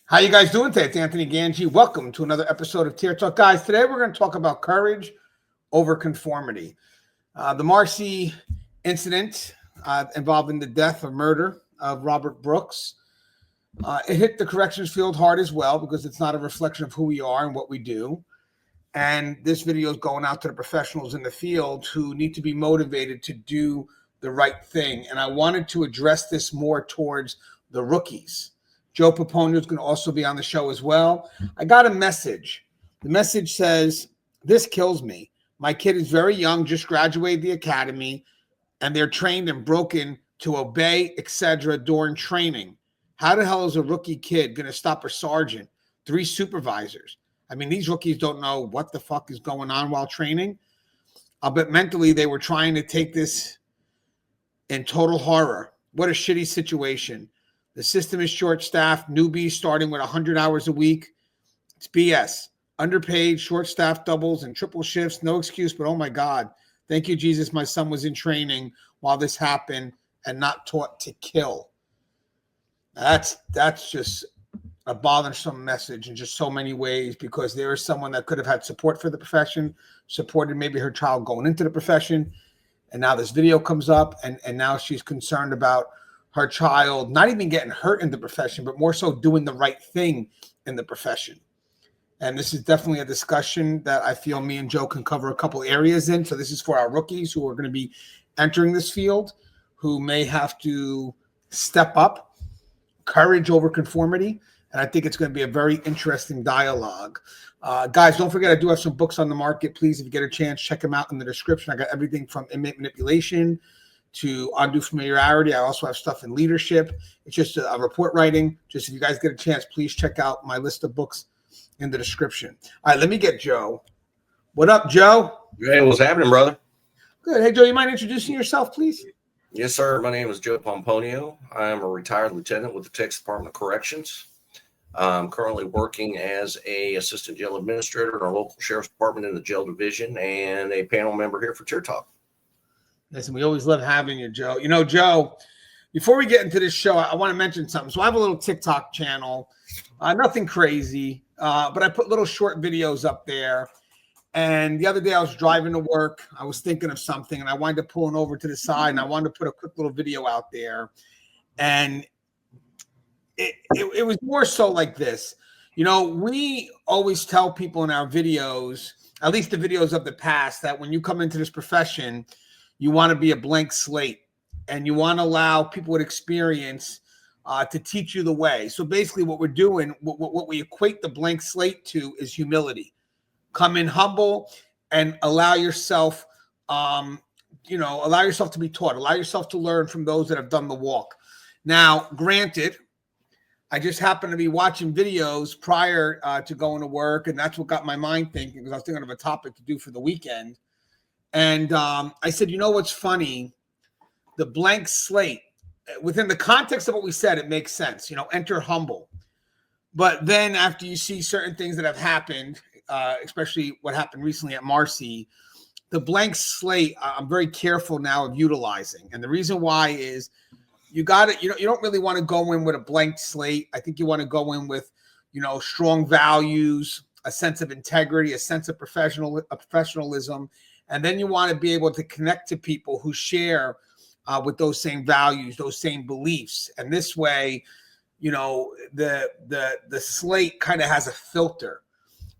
How you guys doing today? It's Anthony Ganji. Welcome to another episode of Tier Talk. Guys, today we're going to talk about courage over conformity. The Marcy incident involving the death or murder of Robert Brooks. It hit the corrections field hard as well because it's not a reflection of who we are and what we do. And this video is going out to the professionals in the field who need to be motivated to do the right thing. And I wanted to address this more towards the rookies. Joe Paponio is going to also be on the show as well. I got a message. The message says, "This kills me. My kid is very young, just graduated the academy, and they're trained and broken to obey, etc. during training. How the hell is a rookie kid going to stop a sergeant, 3 supervisors? I mean, these rookies don't know what the fuck is going on while training. I'll bet mentally they were trying to take this in total horror. What a shitty situation. The system is short-staffed, newbies starting with 100 hours a week. It's BS. Underpaid, short-staffed doubles and triple shifts. No excuse, but oh my God. Thank you, Jesus. My son was in training while this happened and not taught to kill." That's just a bothersome message in just so many ways, because there is someone that could have had support for the profession, supported maybe her child going into the profession, and now this video comes up, and now she's concerned about her child not even getting hurt in the profession, but more so doing the right thing in the profession. And this is definitely a discussion that I feel me and Joe can cover a couple areas in. So this is for our rookies who are going to be entering this field, who may have to step up, courage over conformity. And I think it's going to be a very interesting dialogue. Guys, don't forget, I do have some books on the market. Please, if you get a chance, check them out in the description. I got everything from inmate manipulation to undo familiarity. I also have stuff in leadership. It's just a report writing. Just if you guys get a chance, please check out my list of books in the description. All right, let me get Joe. What up, Joe? Hey, what's happening, brother? Good. Hey, Joe, you mind introducing yourself, please? Yes, sir. My name is Joe Pomponio. I am a retired lieutenant with the Texas Department of Corrections. I'm currently working as a assistant jail administrator in our local sheriff's department in the jail division and a panel member here for Tier Talk. Listen, we always love having you, Joe. You know, Joe, before we get into this show, I want to mention something. So I have a little TikTok channel, nothing crazy, but I put little short videos up there. And the other day I was driving to work. I was thinking of something, and I wanted to pull over to the side, and I wanted to put a quick little video out there. And it was more so like this. You know, we always tell people in our videos, at least the videos of the past, that when you come into this profession, you want to be a blank slate, and you want to allow people with experience to teach you the way. So basically what we're doing, what we equate the blank slate to, is humility. Come in humble and allow yourself, allow yourself to be taught, allow yourself to learn from those that have done the walk. Now, granted, I just happened to be watching videos prior to going to work, and that's what got my mind thinking, because I was thinking of a topic to do for the weekend. And I said, you know what's funny? The blank slate, within the context of what we said, it makes sense. You know, enter humble. But then after you see certain things that have happened, especially what happened recently at Marcy, the blank slate, I'm very careful now of utilizing. And the reason why is you don't really want to go in with a blank slate. I think you want to go in with, strong values, a sense of integrity, a sense of professionalism. And then you want to be able to connect to people who share with those same values, those same beliefs. And this way, the slate kind of has a filter.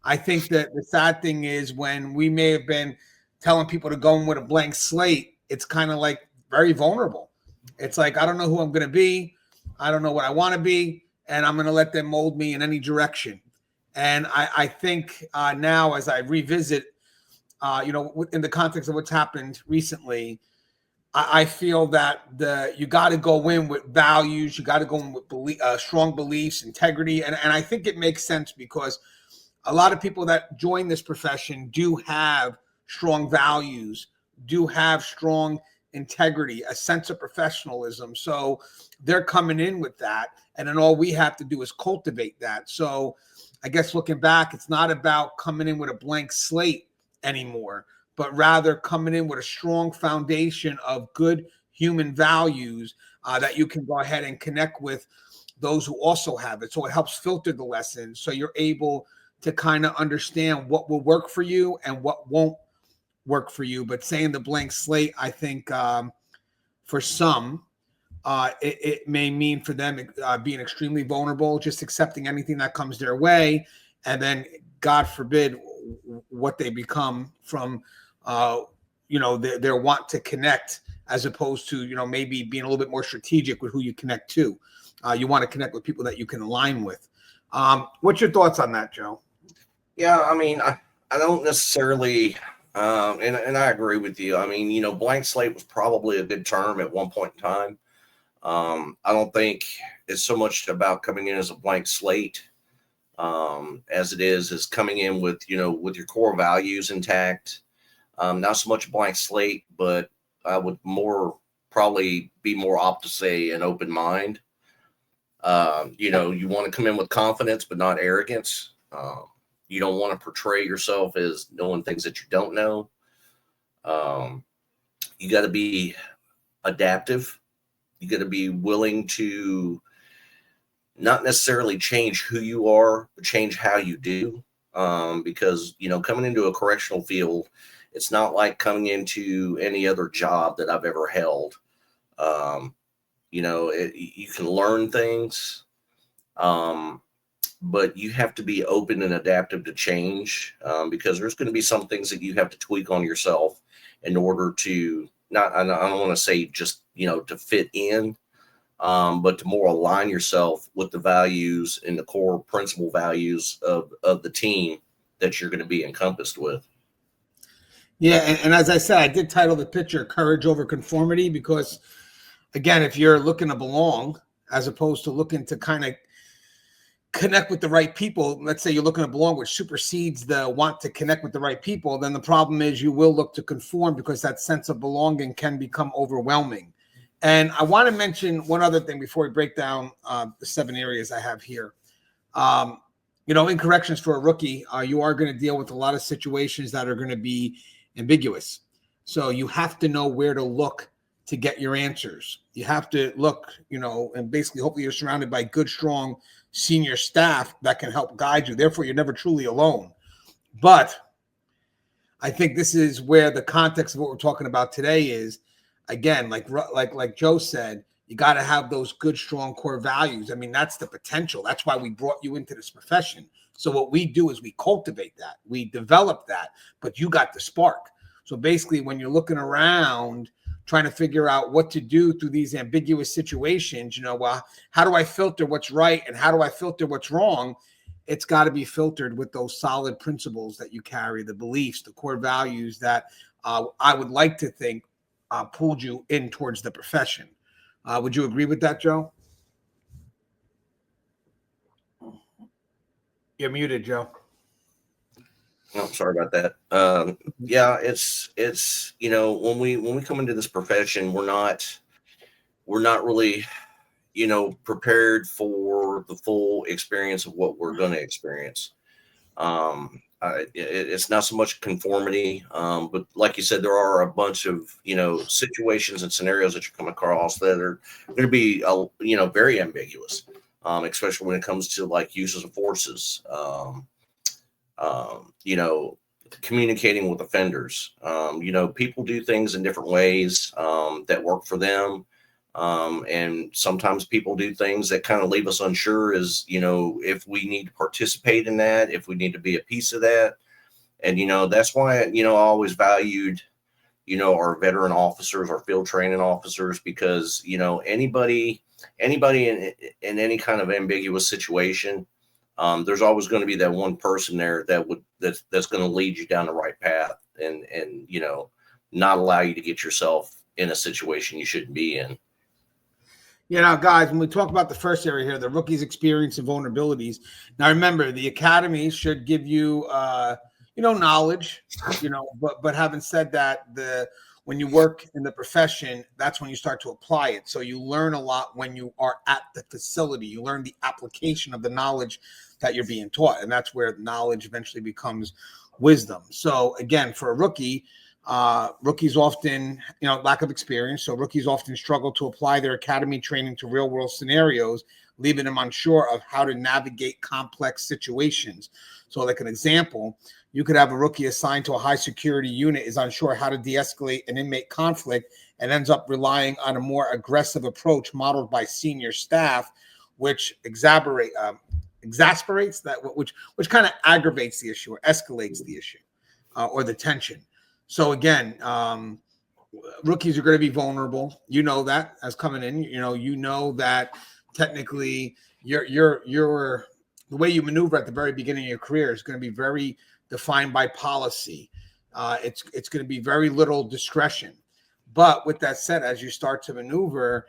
I think that the sad thing is when we may have been telling people to go in with a blank slate, it's kind of like very vulnerable. It's like, I don't know who I'm going to be. I don't know what I want to be. And I'm going to let them mold me in any direction. And I think now as I revisit, in the context of what's happened recently, I feel that you got to go in with values. You got to go in with strong beliefs, integrity. And I think it makes sense because a lot of people that join this profession do have strong values, do have strong integrity, a sense of professionalism. So they're coming in with that. And then all we have to do is cultivate that. So I guess looking back, it's not about coming in with a blank slate anymore, but rather coming in with a strong foundation of good human values that you can go ahead and connect with those who also have it. So it helps filter the lessons. So you're able to kind of understand what will work for you and what won't work for you. But saying the blank slate, I think for some, it may mean for them being extremely vulnerable, just accepting anything that comes their way. And then, God forbid, what they become from, their want to connect, as opposed to, maybe being a little bit more strategic with who you connect to. You want to connect with people that you can align with. What's your thoughts on that, Joe? Yeah, I mean, I don't necessarily, and I agree with you. I mean, blank slate was probably a good term at one point in time. I don't think it's so much about coming in as a blank slate as it is coming in with with your core values intact. Not so much a blank slate, but I would probably be more apt to say an open mind. You want to come in with confidence, but not arrogance. You don't want to portray yourself as knowing things that you don't know. You got to be adaptive. You got to be willing to not necessarily change who you are, but change how you do. Because, coming into a correctional field, it's not like coming into any other job that I've ever held. You can learn things, but you have to be open and adaptive to change, because there's going to be some things that you have to tweak on yourself in order to I don't want to say just, to fit in, but to more align yourself with the values and the core principal values of the team that you're going to be encompassed with. Yeah. And as I said, I did title the picture Courage Over Conformity, because again, if you're looking to belong as opposed to looking to kind of connect with the right people, let's say you're looking to belong, which supersedes the want to connect with the right people, then the problem is you will look to conform, because that sense of belonging can become overwhelming. And I want to mention one other thing before we break down the 7 areas I have here. In corrections for a rookie, you are going to deal with a lot of situations that are going to be ambiguous. So you have to know where to look to get your answers. You have to look, and basically hopefully you're surrounded by good, strong senior staff that can help guide you. Therefore, you're never truly alone. But I think this is where the context of what we're talking about today is, again, like Joe said, you got to have those good, strong core values. I mean, that's the potential. That's why we brought you into this profession. So what we do is we cultivate that, we develop that, but you got the spark. So basically, when you're looking around trying to figure out what to do through these ambiguous situations, how do I filter what's right and how do I filter what's wrong? It's got to be filtered with those solid principles that you carry, the beliefs, the core values that I would like to think pulled you in towards the profession. Would you agree with that, Joe? You're muted, Joe. Oh, sorry about that. Yeah, it's when we come into this profession, we're not really prepared for the full experience of what we're going to experience. It's not so much conformity, but like you said, there are a bunch of situations and scenarios that you come across that are going to be very ambiguous, especially when it comes to like uses of forces. Communicating with offenders. People do things in different ways that work for them. And sometimes people do things that kind of leave us unsure as, if we need to participate in that, if we need to be a piece of that. And, that's why, I always valued, our veteran officers, our field training officers, because, anybody in any kind of ambiguous situation, there's always going to be that one person there that's going to lead you down the right path and not allow you to get yourself in a situation you shouldn't be in. Guys, when we talk about the first area here, the rookie's experience and vulnerabilities. Now, remember, the academy should give you, knowledge, but having said that, when you work in the profession, that's when you start to apply it. So you learn a lot when you are at the facility. You learn the application of the knowledge that you're being taught. And that's where knowledge eventually becomes wisdom. So again, for a rookie, rookies often, lack of experience. So rookies often struggle to apply their academy training to real world scenarios, leaving them unsure of how to navigate complex situations. So like an example, you could have a rookie assigned to a high security unit is unsure how to de-escalate an inmate conflict and ends up relying on a more aggressive approach modeled by senior staff, which exasperates that, which kind of aggravates the issue or escalates the issue or the tension. So again, rookies are going to be vulnerable. You know that as coming in. You know that technically your the way you maneuver at the very beginning of your career is going to be very defined by policy. It's going to be very little discretion. But with that said, as you start to maneuver,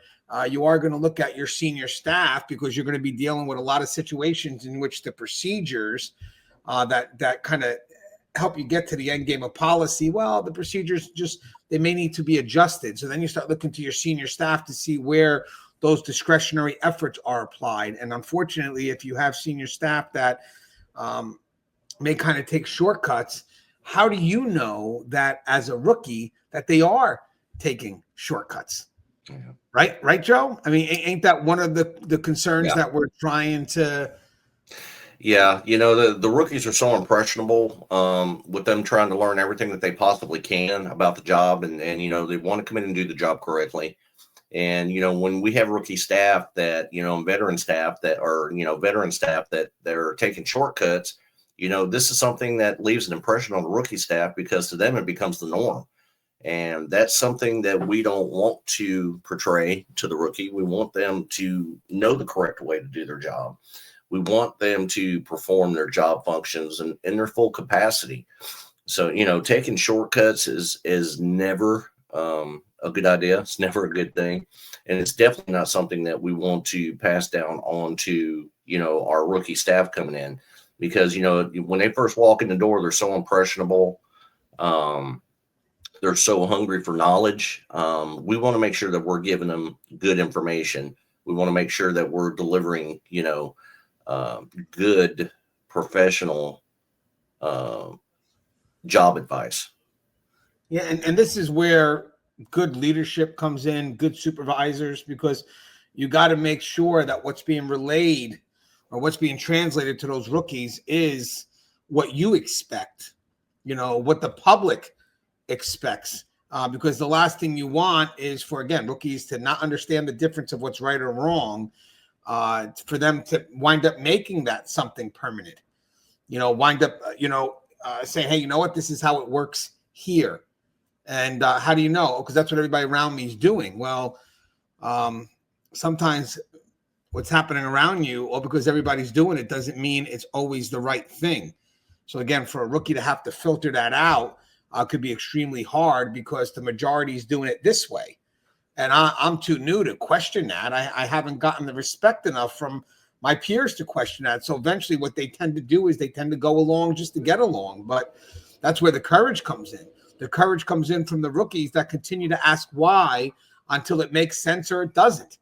you are going to look at your senior staff because you're going to be dealing with a lot of situations in which the procedures that kind of help you get to the end game of policy, well, the procedures they may need to be adjusted. So then you start looking to your senior staff to see where those discretionary efforts are applied. And unfortunately, if you have senior staff that may kind of take shortcuts, how do you know that as a rookie that they are taking shortcuts? Yeah. Right, Joe? I mean, ain't that one of the concerns that we're trying to? Yeah, the rookies are so impressionable with them trying to learn everything that they possibly can about the job, and they want to come in and do the job correctly. And when we have rookie staff that veteran staff that are they're taking shortcuts, this is something that leaves an impression on the rookie staff because to them it becomes the norm. And that's something that we don't want to portray to the rookie. We want them to know the correct way to do their job. We want them to perform their job functions in their full capacity. So, taking shortcuts is never a good idea. It's never a good thing. And it's definitely not something that we want to pass down on to, our rookie staff coming in. Because, when they first walk in the door, they're so impressionable. They're so hungry for knowledge. We want to make sure that we're giving them good information. We want to make sure that we're delivering, good professional job advice. Yeah, and this is where good leadership comes in, good supervisors, because you got to make sure that what's being relayed or what's being translated to those rookies is what you expect, what the public expects. Because the last thing you want is for, again, rookies to not understand the difference of what's right or wrong, for them to wind up making that something permanent, wind up, saying, hey, you know what, this is how it works here. And how do you know? Because that's what everybody around me is doing. Well, sometimes what's happening around you, or because everybody's doing it, doesn't mean it's always the right thing. So again, for a rookie to have to filter that out could be extremely hard because the majority is doing it this way. And I'm too new to question that. I haven't gotten the respect enough from my peers to question that. So eventually what they tend to do is they tend to go along just to get along. But that's where the courage comes in. The courage comes in from the rookies that continue to ask why until it makes sense or it doesn't.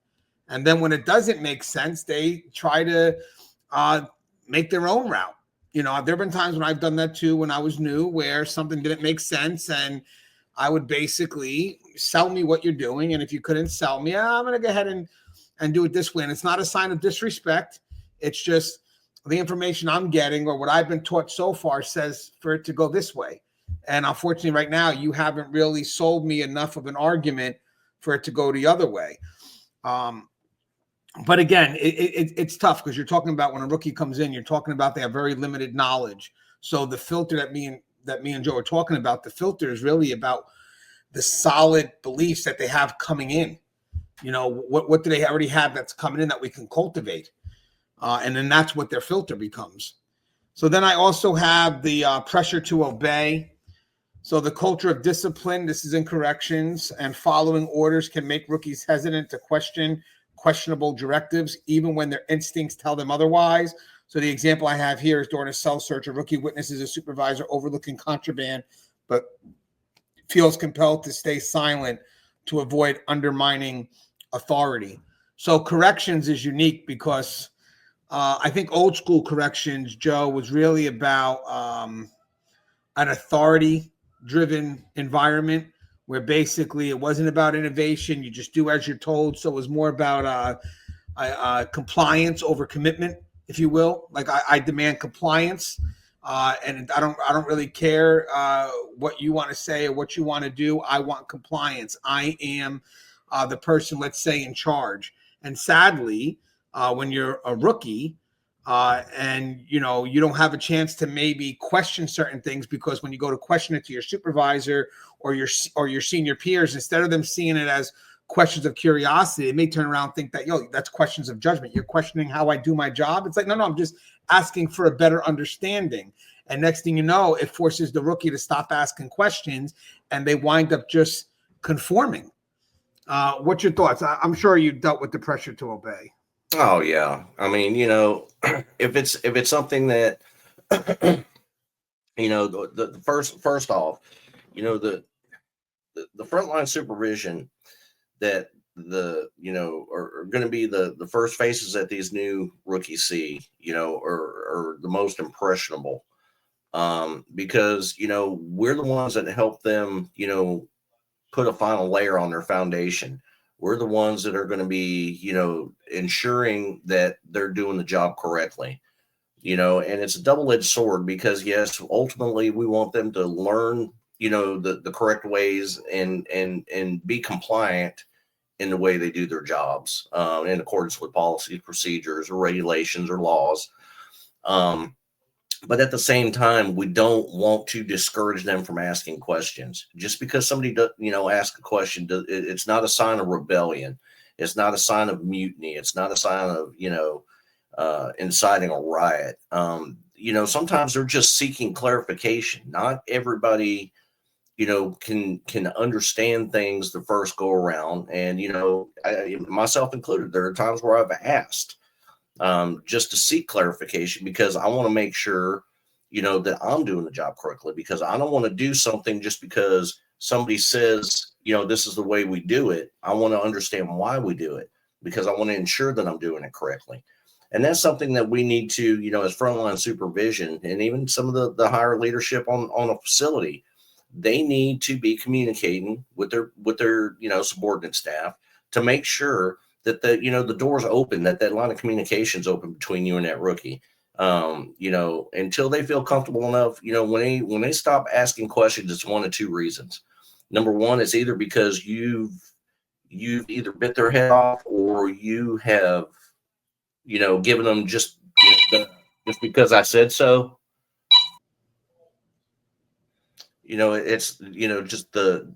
And then when it doesn't make sense, they try to make their own route. There have been times when I've done that too when I was new, where something didn't make sense and I would basically sell me what you're doing. And if you couldn't sell me, I'm going to go ahead and do it this way. And it's not a sign of disrespect. It's just the information I'm getting or what I've been taught so far says for it to go this way. And unfortunately, right now, you haven't really sold me enough of an argument for it to go the other way. But again, it's tough because you're talking about when a rookie comes in, you're talking about they have very limited knowledge. So the filter that me and Joe are talking about, the filter is really about the solid beliefs that they have coming in. What do they already have that's coming in that we can cultivate? And then that's what their filter becomes. So then I also have the pressure to obey. So the culture of discipline, this is in corrections, and following orders can make rookies hesitant to question questionable directives, even when their instincts tell them otherwise. So the example I have here is during a cell search, a rookie witnesses a supervisor overlooking contraband, but feels compelled to stay silent to avoid undermining authority. So corrections is unique because I think old school corrections, Joe, was really about an authority-driven environment where basically it wasn't about innovation. You just do as you're told. So it was more about compliance over commitment, if you will. Like I demand compliance, and I don't really care what you want to say or what you want to do. I want compliance. I am the person, let's say, in charge. And sadly, when you're a rookie, and you don't have a chance to maybe question certain things, because when you go to question it to your supervisor or your senior peers, instead of them seeing it as questions of curiosity, they may turn around and think that, that's questions of judgment. You're questioning how I do my job. It's like, no, I'm just asking for a better understanding. And next thing you know, it forces the rookie to stop asking questions, and they wind up just conforming. What's your thoughts? I'm sure you dealt with the pressure to obey. Oh yeah. I mean, if it's something that, the first off, the frontline supervision that are going to be the first faces that these new rookies see, are the most impressionable, because we're the ones that help them, put a final layer on their foundation. We're the ones that are going to be, ensuring that they're doing the job correctly, and it's a double-edged sword, because yes, ultimately we want them to learn, the correct ways and be compliant in the way they do their jobs, in accordance with policies, procedures, or regulations or laws. But at the same time, we don't want to discourage them from asking questions. Just because somebody does, ask a question, it's not a sign of rebellion. It's not a sign of mutiny. It's not a sign of, inciting a riot. Sometimes they're just seeking clarification. Not everybody, can understand things the first go around. And, myself included, there are times where I've asked, just to seek clarification, because I want to make sure, that I'm doing the job correctly, because I don't want to do something just because somebody says, this is the way we do it. I want to understand why we do it, because I want to ensure that I'm doing it correctly. And that's something that we need to, as frontline supervision, and even some of the higher leadership on a facility, they need to be communicating with their subordinate staff to make sure that the door's open, that line of communication's open between you and that rookie. Until they feel comfortable enough, when they stop asking questions, it's one of two reasons. Number one, it's either because you've either bit their head off, or you have, given them just because I said so. It's, just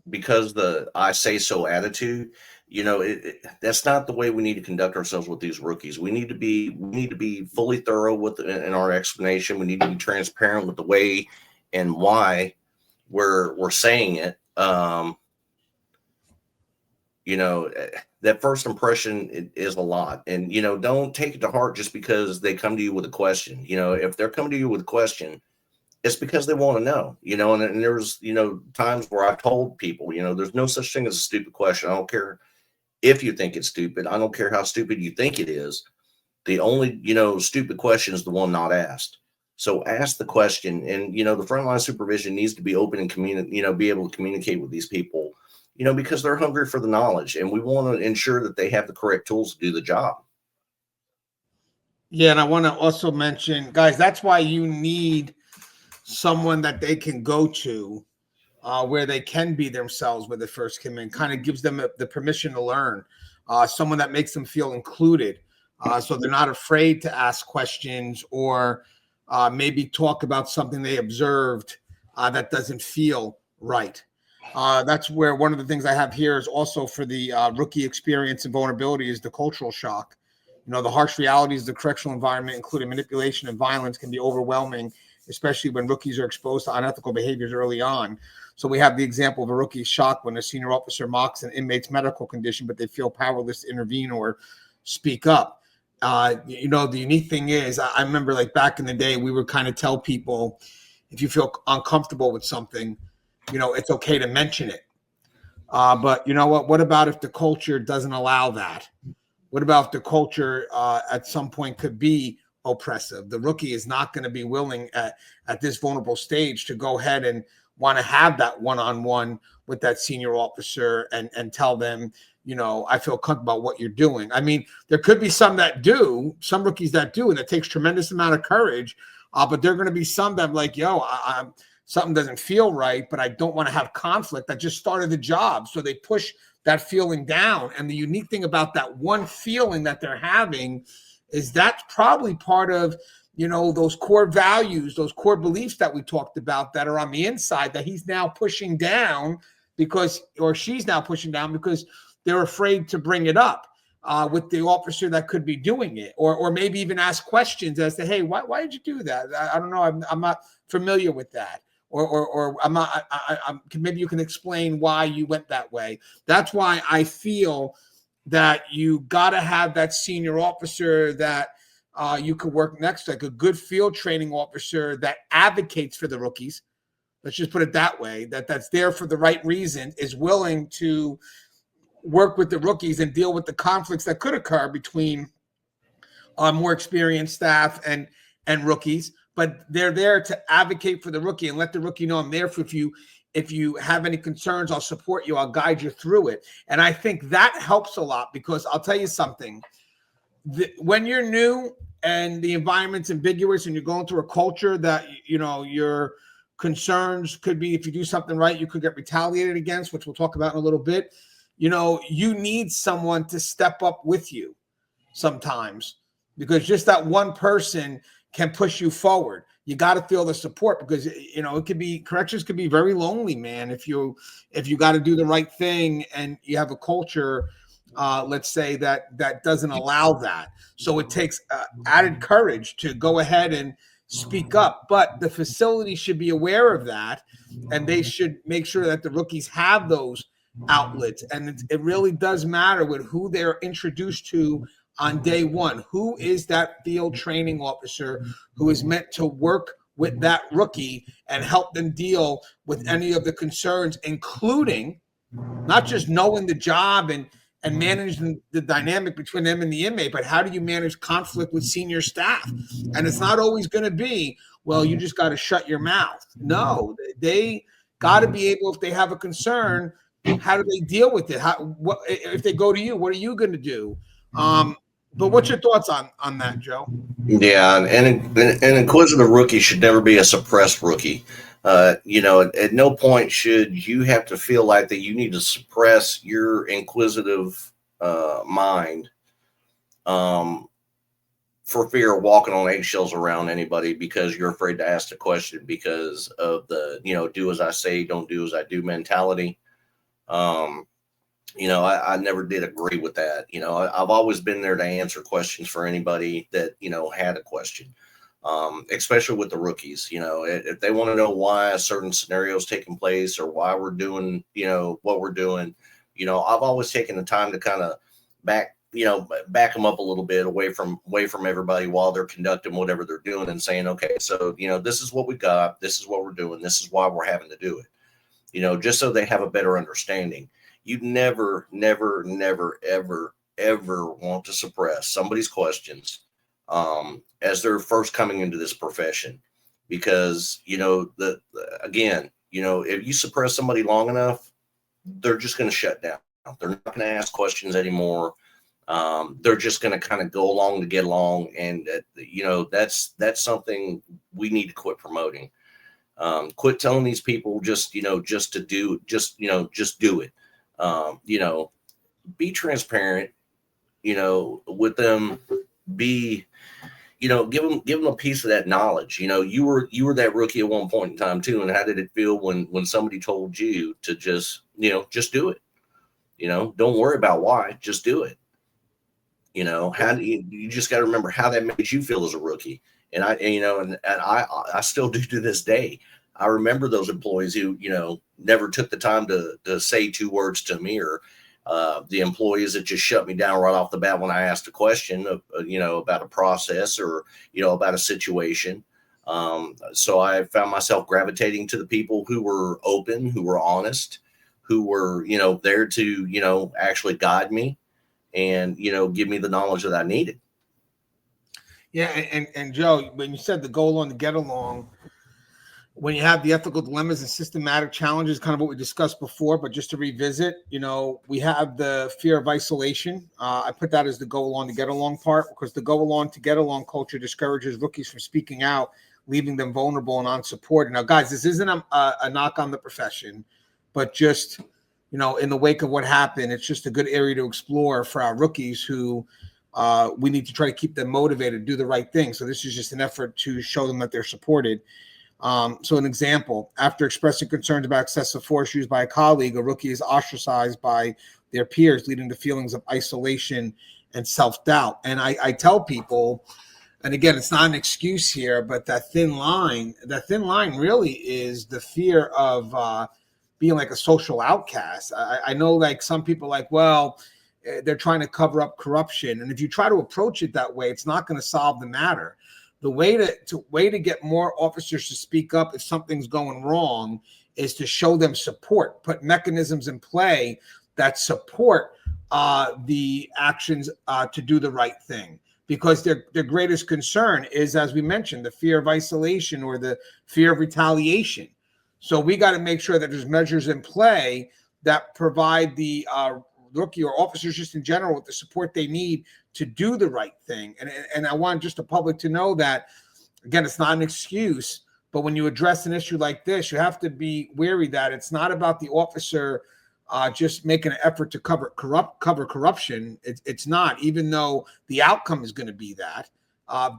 because the I say so attitude, that's not the way we need to conduct ourselves with these rookies. We need to be fully thorough in our explanation. We need to be transparent with the way and why we're saying it. That first impression is a lot, and, don't take it to heart just because they come to you with a question. If they're coming to you with a question, it's because they want to know, and there's, times where I've told people, there's no such thing as a stupid question. I don't care if you think it's stupid. I don't care how stupid you think it is. The only, stupid question is the one not asked. So ask the question, and, the frontline supervision needs to be open and be able to communicate with these people, because they're hungry for the knowledge, and we want to ensure that they have the correct tools to do the job. Yeah. And I want to also mention, guys, that's why you need someone that they can go to, where they can be themselves when they first come in, kind of gives them the permission to learn, someone that makes them feel included, so they're not afraid to ask questions, or maybe talk about something they observed that doesn't feel right. That's where one of the things I have here is also for the rookie experience and vulnerability is the cultural shock. The harsh realities of the correctional environment, including manipulation and violence, can be overwhelming, especially when rookies are exposed to unethical behaviors early on. So we have the example of a rookie shock when a senior officer mocks an inmate's medical condition, but they feel powerless to intervene or speak up. The unique thing is, I remember, like, back in the day, we would kind of tell people, if you feel uncomfortable with something, it's okay to mention it. But you know what about if the culture doesn't allow that? What about if the culture at some point could be oppressive? The rookie is not going to be willing at this vulnerable stage to go ahead and want to have that one-on-one with that senior officer and tell them, I feel comfortable about what you're doing. I mean, there could be some rookies that do, and it takes tremendous amount of courage. But there are going to be some that I'm like, I'm something doesn't feel right, but I don't want to have conflict. I just started the job. So they push that feeling down. And the unique thing about that one feeling that they're having is that's probably part of, those core values, those core beliefs that we talked about that are on the inside that he's now pushing down or she's now pushing down because they're afraid to bring it up with the officer that could be doing it, or maybe even ask questions as to, hey, why did you do that? I don't know. I'm not familiar with that. Or I'm not, maybe you can explain why you went that way. That's why I feel that you got to have that senior officer that you could work next to, like a good field training officer that advocates for the rookies. Let's just put it that way, that's there for the right reason, is willing to work with the rookies and deal with the conflicts that could occur between more experienced staff and rookies. But they're there to advocate for the rookie and let the rookie know I'm there for you. If you have any concerns, I'll support you. I'll guide you through it. And I think that helps a lot, because I'll tell you something. When you're new and the environment's ambiguous and you're going through a culture that, your concerns could be, if you do something right, you could get retaliated against, which we'll talk about in a little bit. You need someone to step up with you sometimes, because just that one person can push you forward. You got to feel the support, because corrections could be very lonely, man. If you got to do the right thing and you have a culture, let's say that doesn't allow that. So it takes added courage to go ahead and speak up. But the facility should be aware of that, and they should make sure that the rookies have those outlets. And it really does matter with who they're introduced to on day one. Who is that field training officer who is meant to work with that rookie and help them deal with any of the concerns, including not just knowing the job and managing the dynamic between them and the inmate, but how do you manage conflict with senior staff? And it's not always going to be, well, you just got to shut your mouth. No, they got to be able, if they have a concern, how do they deal with it? What if they go to you? What are you going to do? But what's your thoughts on that, Joe? Yeah, and an inquisitive rookie should never be a suppressed rookie. At no point should you have to feel like that you need to suppress your inquisitive mind for fear of walking on eggshells around anybody, because you're afraid to ask the question because of the, do as I say, don't do as I do mentality. I never did agree with that. I've always been there to answer questions for anybody that, had a question, especially with the rookies. If they want to know why a certain scenario is taking place or why we're doing, what we're doing, I've always taken the time to kind of back them up a little bit away from everybody while they're conducting whatever they're doing, and saying, okay, so, this is what we got. This is what we're doing. This is why we're having to do it, just so they have a better understanding. You never, never, never, ever, ever want to suppress somebody's questions as they're first coming into this profession, because again, if you suppress somebody long enough, they're just going to shut down. They're not going to ask questions anymore. They're just going to kind of go along to get along, and that's something we need to quit promoting. Quit telling these people just to do it. Be transparent, with them, give them a piece of that knowledge. You were that rookie at one point in time too. And how did it feel when somebody told you to just do it? Don't worry about why, just do it. How do you just got to remember how that made you feel as a rookie. And I still do to this day. I remember those employees who, never took the time to say two words to me, or the employees that just shut me down right off the bat when I asked a question of, about a process or, about a situation. So I found myself gravitating to the people who were open, who were honest, who were, there to, actually guide me and, give me the knowledge that I needed. Yeah. And Joe, when you said the goal on to get along, when you have the ethical dilemmas and systematic challenges, kind of what we discussed before, but just to revisit, we have the fear of isolation. I put that as the go along to get along part, because the go along to get along culture discourages rookies from speaking out, leaving them vulnerable and unsupported. Now, guys, this isn't a knock on the profession, but just, in the wake of what happened, it's just a good area to explore for our rookies who we need to try to keep them motivated, do the right thing. So this is just an effort to show them that they're supported. So an example, after expressing concerns about excessive force used by a colleague, a rookie is ostracized by their peers, leading to feelings of isolation and self-doubt. And I tell people, and again, it's not an excuse here, but that thin line really is the fear of being like a social outcast. I know like some people like, well, they're trying to cover up corruption. And if you try to approach it that way, it's not going to solve the matter. The way to get more officers to speak up if something's going wrong is to show them support, put mechanisms in play that support the actions to do the right thing. Because their greatest concern is, as we mentioned, the fear of isolation or the fear of retaliation. So we got to make sure that there's measures in play that provide the rookie or officers just in general with the support they need to do the right thing. And I want just the public to know that, again, it's not an excuse, but when you address an issue like this, you have to be wary that it's not about the officer just making an effort to cover corruption. It's not, even though the outcome is going to be that.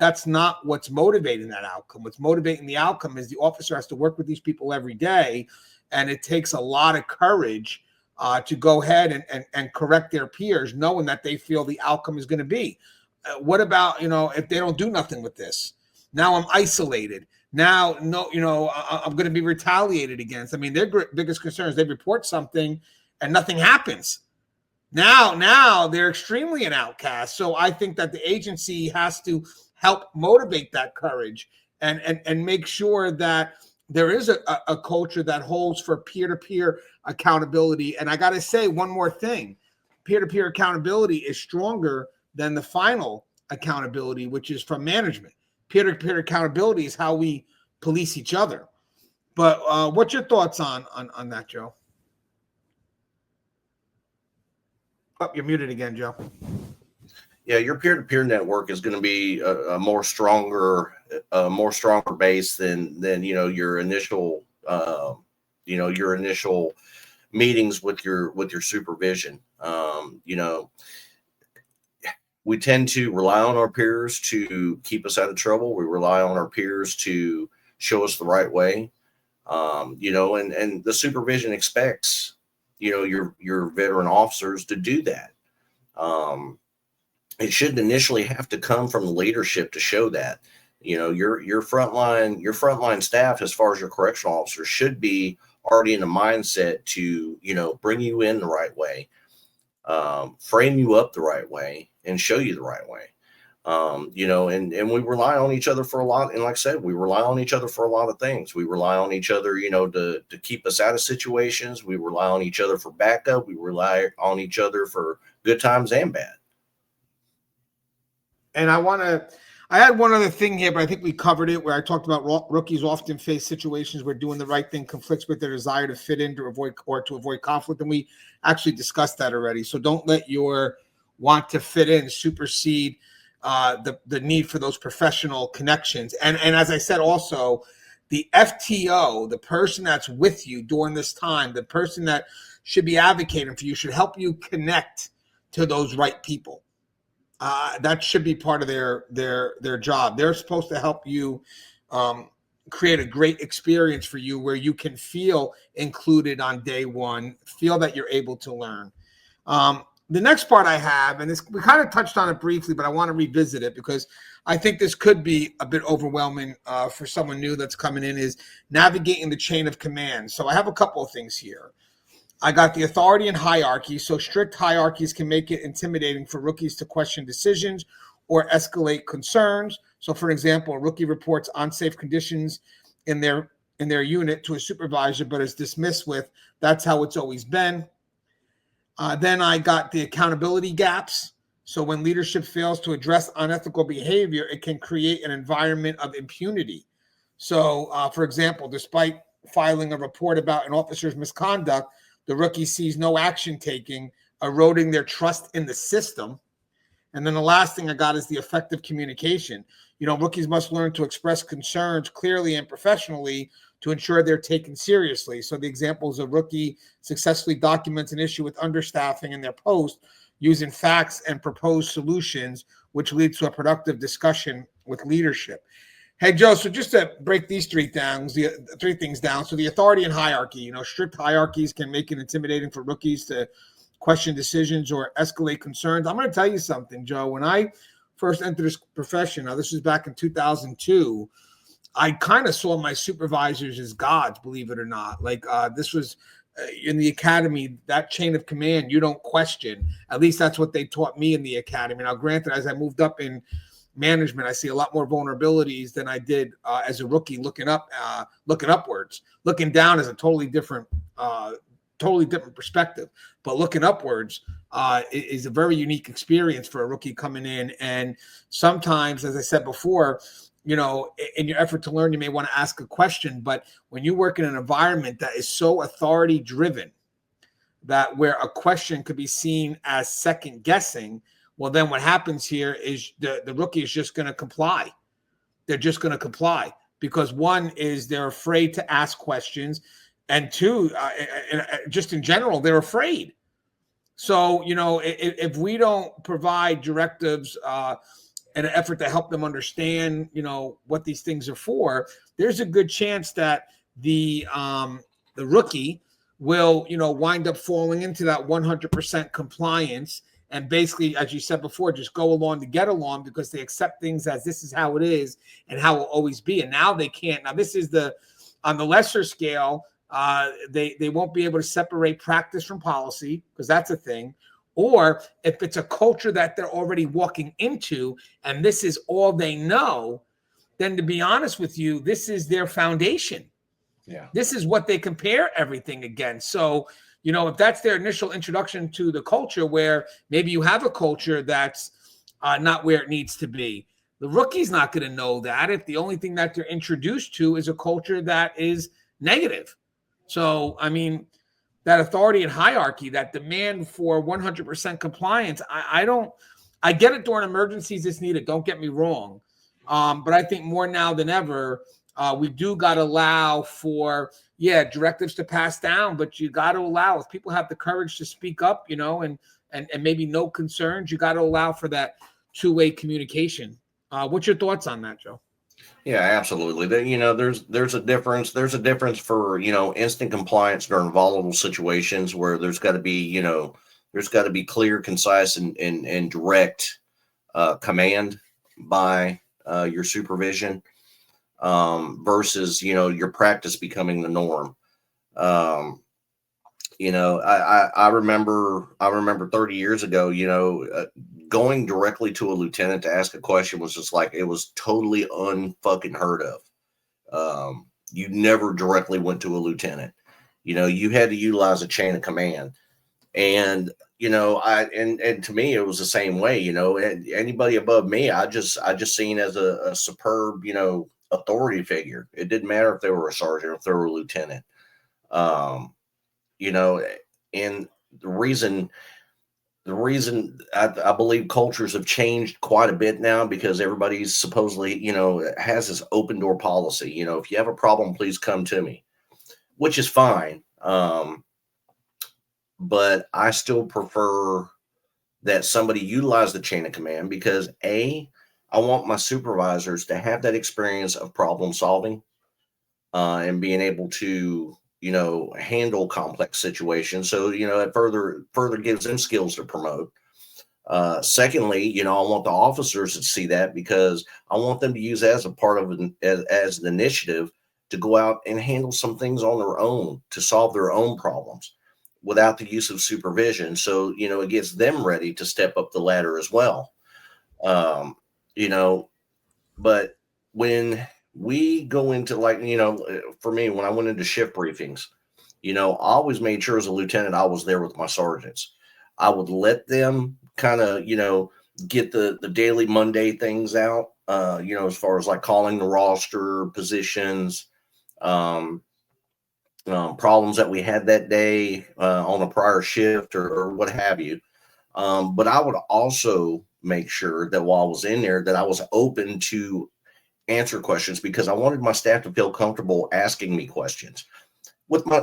That's not what's motivating that outcome. What's motivating the outcome is the officer has to work with these people every day, and it takes a lot of courage to go ahead and correct their peers, knowing that they feel the outcome is going to be. What about, if they don't do nothing with this? Now I'm isolated. Now, I'm going to be retaliated against. I mean, their biggest concern is they report something and nothing happens. Now they're extremely an outcast. So I think that the agency has to help motivate that courage and make sure that there is a culture that holds for peer-to-peer accountability. And I got to say one more thing. Peer-to-peer accountability is stronger than the final accountability, which is from management. Peer-to-peer accountability is how we police each other. But what's your thoughts on that, Joe? Oh, you're muted again, Joe. Yeah, your peer-to-peer network is going to be a more stronger base than your initial meetings with your supervision. We tend to rely on our peers to keep us out of trouble. We rely on our peers to show us the right way. And the supervision expects your veteran officers to do that. It shouldn't initially have to come from the leadership to show that. Your frontline staff, as far as your correctional officers, should be already in the mindset to bring you in the right way, frame you up the right way, and show you the right way. And we rely on each other for a lot. And like I said, we rely on each other for a lot of things. We rely on each other, to keep us out of situations. We rely on each other for backup. We rely on each other for good times and bad. And I had one other thing here, but I think we covered it, where I talked about rookies often face situations where doing the right thing conflicts with their desire to fit in to avoid conflict. And we actually discussed that already. So don't let your want to fit in supersede the need for those professional connections. And as I said, also the FTO, the person that's with you during this time, the person that should be advocating for you, should help you connect to those right people. That should be part of their job. They're supposed to help you create a great experience for you where you can feel included on day one, feel that you're able to learn. The next part I have, and we kind of touched on it briefly, but I want to revisit it because I think this could be a bit overwhelming for someone new that's coming in, is navigating the chain of command. So I have a couple of things here. I got the authority and hierarchy. So strict hierarchies can make it intimidating for rookies to question decisions or escalate concerns. So for example, a rookie reports unsafe conditions in their unit to a supervisor, but is dismissed with, "That's how it's always been." Then I got the accountability gaps. So when leadership fails to address unethical behavior, it can create an environment of impunity. So, for example, despite filing a report about an officer's misconduct, the rookie sees no action taking, eroding their trust in the system. And then the last thing I got is the effective communication. Rookies must learn to express concerns clearly and professionally to ensure they're taken seriously. So the example is a rookie successfully documents an issue with understaffing in their post using facts and proposed solutions, which leads to a productive discussion with leadership. Hey, Joe, so just to break these three things down. So the authority and hierarchy, strict hierarchies can make it intimidating for rookies to question decisions or escalate concerns. I'm going to tell you something, Joe. When I first entered this profession, now this was back in 2002, I kind of saw my supervisors as gods, believe it or not. Like this was in the academy, that chain of command, you don't question. At least that's what they taught me in the academy. Now, granted, as I moved up in management, I see a lot more vulnerabilities than I did as a rookie looking upwards. Looking down is a totally different perspective, but looking upwards is a very unique experience for a rookie coming in. And sometimes, as I said before, in your effort to learn, you may want to ask a question, but when you work in an environment that is so authority driven that where a question could be seen as second guessing, well, then what happens here is the rookie is just going to comply. They're just going to comply because one is they're afraid to ask questions. And two, just in general, they're afraid. So, if we don't provide directives in an effort to help them understand, what these things are for, there's a good chance that the rookie will, wind up falling into that 100% compliance. And basically, as you said before, just go along to get along because they accept things as this is how it is and how it will always be. And now they can't. Now, this is on the lesser scale, they won't be able to separate practice from policy because that's a thing. Or if it's a culture that they're already walking into and this is all they know, then to be honest with you, this is their foundation. Yeah. This is what they compare everything against. So, if that's their initial introduction to the culture where maybe you have a culture that's not where it needs to be, the rookie's not going to know that if the only thing that they're introduced to is a culture that is negative. So, I mean, that authority and hierarchy, that demand for 100% compliance, I get it during emergencies it's needed. Don't get me wrong. But I think more now than ever, we do got to allow for, directives to pass down, but you got to allow, if people have the courage to speak up, and maybe no concerns, you got to allow for that two-way communication. What's your thoughts on that, Joe? Yeah, absolutely. There's a difference. There's a difference for, instant compliance during volatile situations where there's got to be clear, concise, and direct command by your supervision versus, your practice becoming the norm. I remember 30 years ago, going directly to a lieutenant to ask a question was just like, it was totally unfucking heard of. You never directly went to a lieutenant. You had to utilize a chain of command. And, and to me, it was the same way, anybody above me, I just seen as a superb, authority figure. It didn't matter if they were a sergeant or if they were a lieutenant. And the reason I believe cultures have changed quite a bit now because everybody's supposedly, has this open door policy. If you have a problem, please come to me, which is fine. But I still prefer that somebody utilize the chain of command because I want my supervisors to have that experience of problem solving and being able to, handle complex situations. So, it further gives them skills to promote. Secondly, I want the officers to see that because I want them to use that as a part of as an initiative to go out and handle some things on their own to solve their own problems without the use of supervision. So, it gets them ready to step up the ladder as well. But when we go into for me, when I went into shift briefings, I always made sure as a lieutenant, I was there with my sergeants. I would let them kind of, get the daily Monday things out as far as like calling the roster, positions, problems that we had that day on a prior shift or what have you. But I would also make sure that while I was in there, that I was open to answer questions, because I wanted my staff to feel comfortable asking me questions with my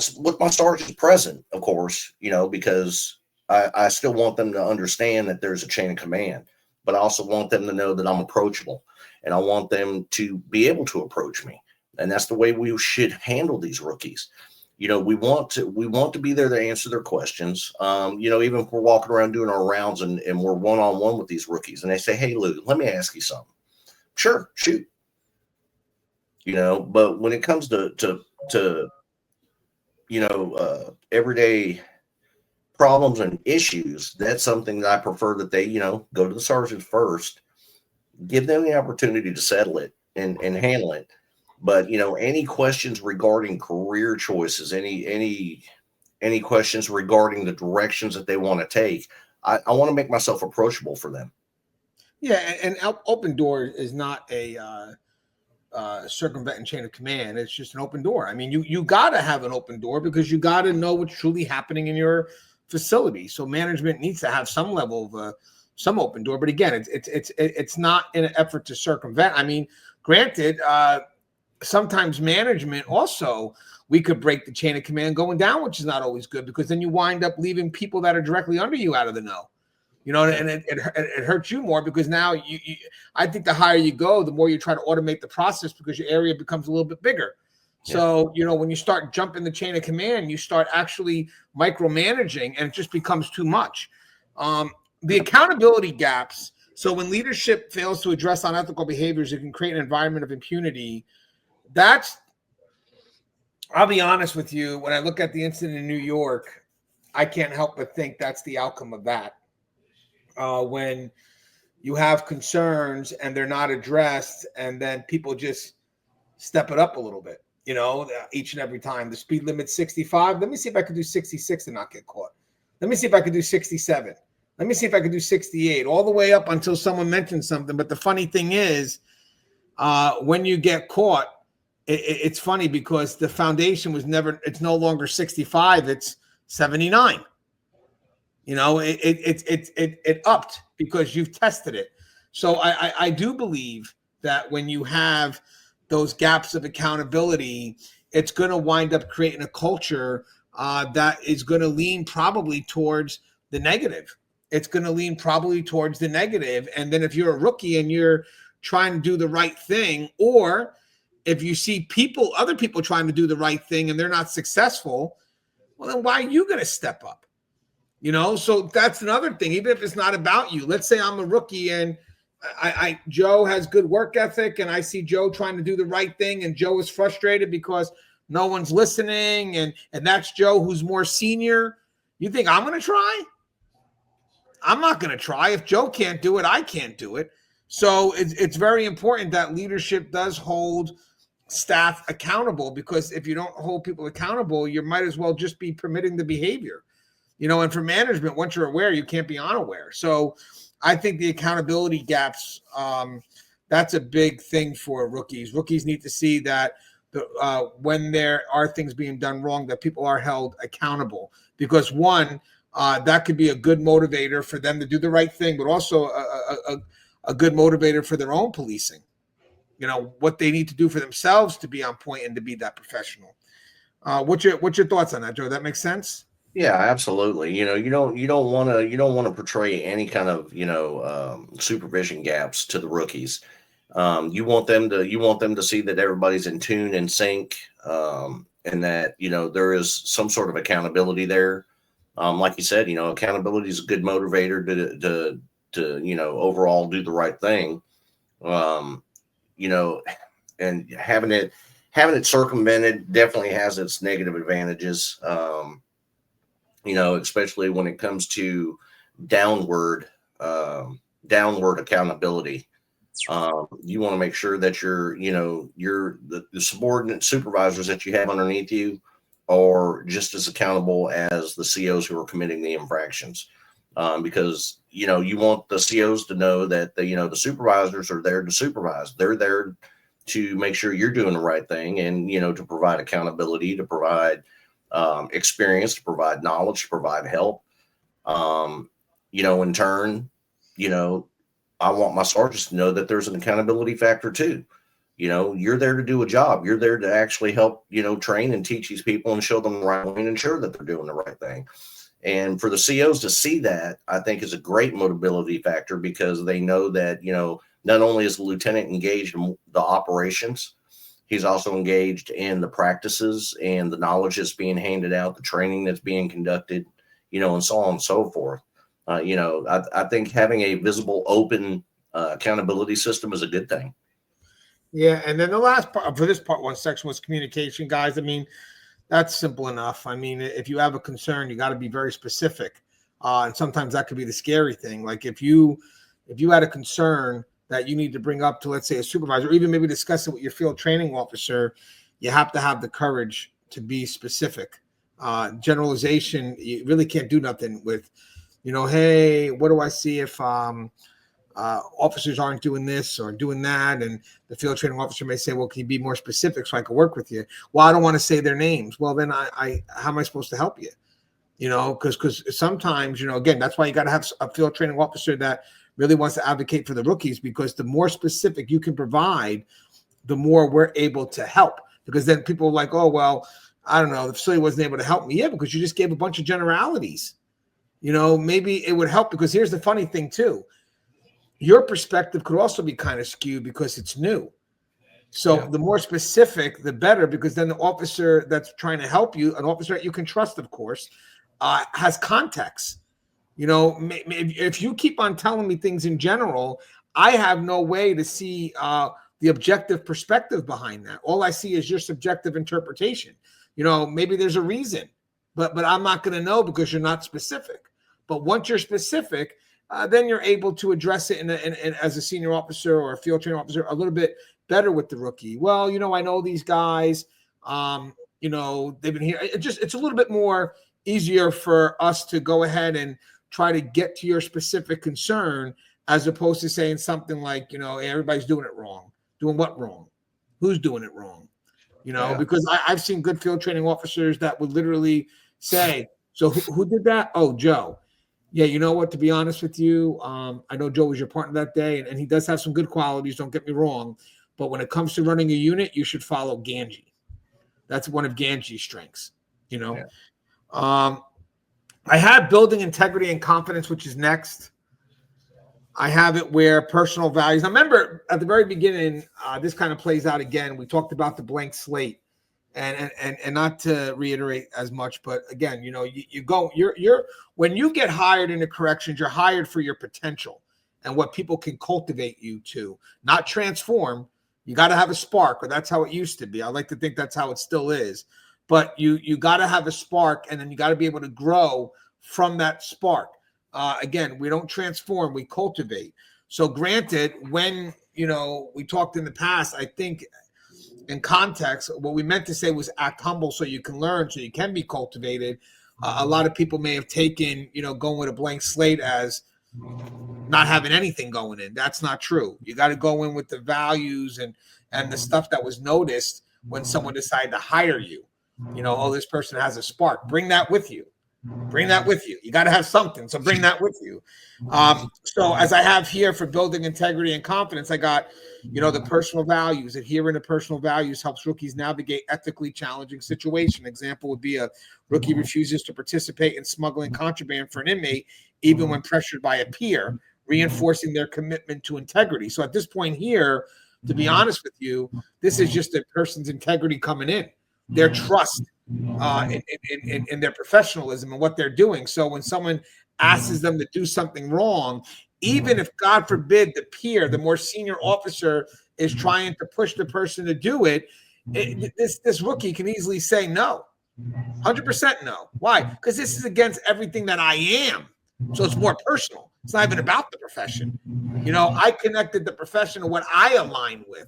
sergeants present, of course, because I still want them to understand that there's a chain of command, but I also want them to know that I'm approachable, and I want them to be able to approach me. And that's the way we should handle these rookies. We want to be there to answer their questions. Even if we're walking around doing our rounds and we're one-on-one with these rookies and they say, "Hey, Lou, let me ask you something." Sure, shoot. But when it comes to everyday problems and issues, that's something that I prefer that they, go to the sergeant first, give them the opportunity to settle it and handle it. But, any questions regarding career choices, any questions regarding the directions that they want to take, I want to make myself approachable for them. Yeah. And open door is not a circumventing chain of command. It's just an open door. I mean, you got to have an open door because you got to know what's truly happening in your facility. So management needs to have some level of some open door. But again, it's not in an effort to circumvent. I mean, granted, sometimes management also, we could break the chain of command going down, which is not always good, because then you wind up leaving people that are directly under you out of the know. And it hurts you more, because now I think the higher you go, the more you try to automate the process, because your area becomes a little bit bigger. Yeah. So, when you start jumping the chain of command, you start actually micromanaging, and it just becomes too much. The accountability gaps. So when leadership fails to address unethical behaviors, it can create an environment of impunity. I'll be honest with you, when I look at the incident in New York, I can't help but think that's the outcome of that. When you have concerns and they're not addressed, and then people just step it up a little bit, each and every time. The speed limit's 65. Let me see if I can do 66 and not get caught. Let me see if I can do 67. Let me see if I can do 68, all the way up until someone mentions something. But the funny thing is, when you get caught, it's funny, because the foundation it's no longer 65, it's 79. It upped because you've tested it. So I do believe that when you have those gaps of accountability, it's going to wind up creating a culture that is going to lean probably towards the negative. It's going to lean probably towards the negative. And then if you're a rookie and you're trying to do the right thing, or if you see other people trying to do the right thing and they're not successful, well, then why are you going to step up? So that's another thing. Even if it's not about you, let's say I'm a rookie and Joe has good work ethic, and I see Joe trying to do the right thing, and Joe is frustrated because no one's listening, and that's Joe who's more senior. You think I'm going to try? I'm not going to try. If Joe can't do it, I can't do it. So it's very important that leadership does hold staff accountable, because if you don't hold people accountable, you might as well just be permitting the behavior. And for management, once you're aware, you can't be unaware. So I think the accountability gaps, that's a big thing for rookies. Rookies need to see that when there are things being done wrong, that people are held accountable, because one, that could be a good motivator for them to do the right thing, but also a good motivator for their own policing. What they need to do for themselves to be on point and to be that professional. What's your thoughts on that, Joe? That makes sense? Yeah, absolutely. You don't want to portray any kind of supervision gaps to the rookies. You want them to see that everybody's in tune and sync, and that there is some sort of accountability there. Like you said, accountability is a good motivator to overall do the right thing. And having it circumvented definitely has its negative advantages. Especially when it comes to downward accountability. You want to make sure that the subordinate supervisors that you have underneath you are just as accountable as the COs who are committing the infractions. because, you want the COs to know that the supervisors are there to supervise. They're there to make sure you're doing the right thing, and, to provide accountability, to provide experience, to provide knowledge, to provide help. In turn, I want my sergeants to know that there's an accountability factor too. You're there to do a job. You're there to actually help, train and teach these people and show them the right way and ensure that they're doing the right thing. And for the COs to see that, I think is a great mobility factor, because they know that, not only is the lieutenant engaged in the operations, he's also engaged in the practices and the knowledge that's being handed out, the training that's being conducted, and so on and so forth. I think having a visible, open accountability system is a good thing. Yeah, and then the last part for this part one section was communication, guys. I mean, that's simple enough. I mean, if you have a concern, you got to be very specific, and sometimes that could be the scary thing. Like if you had a concern that you need to bring up to, let's say, a supervisor, or even maybe discuss it with your field training officer, you have to have the courage to be specific. Generalization, you really can't do nothing with. Hey, what do I see if officers aren't doing this or doing that? And the field training officer may say, well, can you be more specific so I can work with you? Well, I don't want to say their names. Well, then I how am I supposed to help you? Because sometimes, again, that's why you got to have a field training officer that really wants to advocate for the rookies, because the more specific you can provide, the more we're able to help. Because then people are like, oh, well, I don't know, the facility wasn't able to help me. Yeah, because you just gave a bunch of generalities. Maybe it would help, because here's the funny thing too. Your perspective could also be kind of skewed because it's new. So the more specific, the better, because then the officer that's trying to help you, an officer that you can trust, of course, has context. If you keep on telling me things in general, I have no way to see the objective perspective behind that. All I see is your subjective interpretation. Maybe there's a reason, but I'm not going to know because you're not specific. But once you're specific, then you're able to address it in as a senior officer or a field training officer a little bit better with the rookie. Well, I know these guys, they've been here. It's a little bit more easier for us to go ahead and try to get to your specific concern, as opposed to saying something like, hey, everybody's doing it wrong. Doing what wrong? Who's doing it wrong? Because I've seen good field training officers that would literally say, so who did that? Oh, Joe. Yeah, you know what? To be honest with you, I know Joe was your partner that day, and he does have some good qualities. Don't get me wrong, but when it comes to running a unit, you should follow Ganji. That's one of Ganji's strengths. I have building integrity and confidence, which is next. I have it where personal values. Now, remember at the very beginning, this kind of plays out again. We talked about the blank slate. And not to reiterate as much, but again, you're when you get hired into corrections, you're hired for your potential and what people can cultivate you to, not transform. You got to have a spark, or that's how it used to be. I like to think that's how it still is, but you got to have a spark, and then you got to be able to grow from that spark. Again, we don't transform, we cultivate. So granted, when, we talked in the past, I think in context, what we meant to say was act humble so you can learn, so you can be cultivated. A lot of people may have taken, going with a blank slate as not having anything going in. That's not true. You got to go in with the values and the stuff that was noticed when someone decided to hire you. Oh, this person has a spark. Bring that with you. Bring that with you. You got to have something. So bring that with you. So as I have here for building integrity and confidence, I got, the personal values. Adhering to personal values helps rookies navigate ethically challenging situations. Example would be a rookie refuses to participate in smuggling contraband for an inmate, even when pressured by a peer, reinforcing their commitment to integrity. So at this point here, to be honest with you, this is just a person's integrity coming in, their trust in their professionalism and what they're doing. So when someone asks them to do something wrong, even if, God forbid, the peer, the more senior officer, is trying to push the person to do it, this rookie can easily say no, 100% no. Why? Because this is against everything that I am. So it's more personal. It's not even about the profession. I connected the profession to what I align with.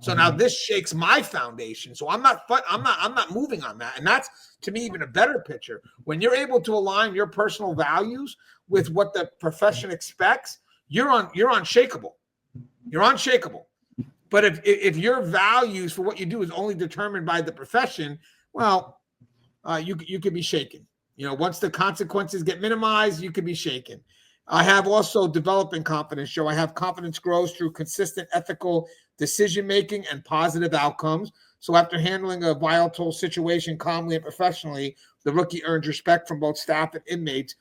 So now this shakes my foundation. So I'm not moving on that. And that's, to me, even a better picture. When you're able to align your personal values with what the profession expects, you're unshakable. You're unshakable. But if your values for what you do is only determined by the profession, well, you could be shaken. Once the consequences get minimized, you could be shaken. I have also developing confidence, Joe. I have confidence grows through consistent ethical decision-making and positive outcomes. So after handling a volatile situation calmly and professionally, the rookie earns respect from both staff and inmates,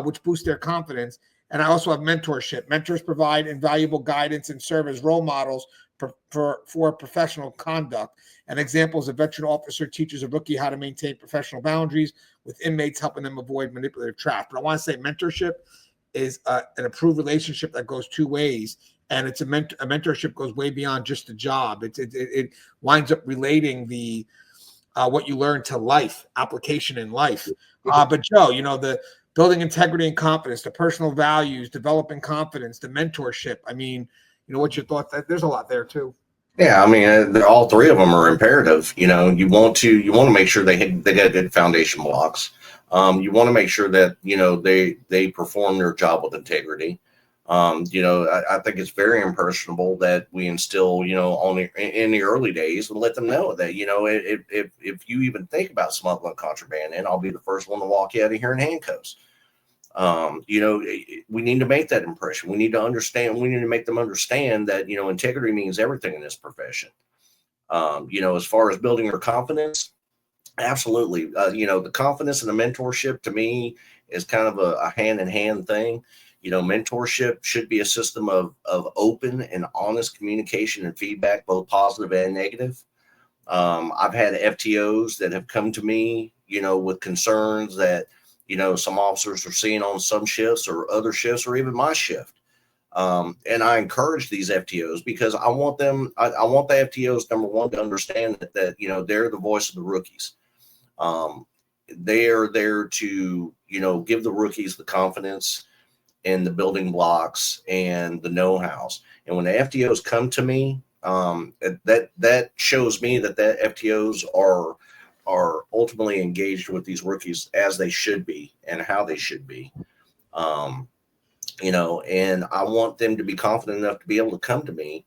which boosts their confidence. And I also have mentorship. Mentors provide invaluable guidance and serve as role models for professional conduct. And examples: a veteran officer teaches a rookie how to maintain professional boundaries, with inmates helping them avoid manipulative traps. But I want to say mentorship is an approved relationship that goes two ways. And it's a mentorship goes way beyond just the job. It winds up relating the what you learn to life, application in life. But Joe, the building integrity and confidence, the personal values, developing confidence, the mentorship. I mean, what's your thoughts? There's a lot there too. Yeah, I mean, all three of them are imperative. You want to make sure they got good foundation blocks. You want to make sure that they perform their job with integrity. I think it's very impersonable that we instill, in the early days, and let them know that, if you even think about smuggling contraband in, I'll be the first one to walk you out of here in handcuffs. We need to make that impression. We need to make them understand that, integrity means everything in this profession. As far as building their confidence, absolutely. The confidence and the mentorship to me is kind of a hand-in-hand thing. Mentorship should be a system of open and honest communication and feedback, both positive and negative. I've had FTOs that have come to me, with concerns that, some officers are seeing on some shifts or other shifts or even my shift. And I encourage these FTOs because I want the FTOs, number one, to understand that they're the voice of the rookies. They are there to, give the rookies the confidence and the building blocks and the know-hows. And when the FTOs come to me, that shows me that the FTOs are ultimately engaged with these rookies as they should be and how they should be. And I want them to be confident enough to be able to come to me.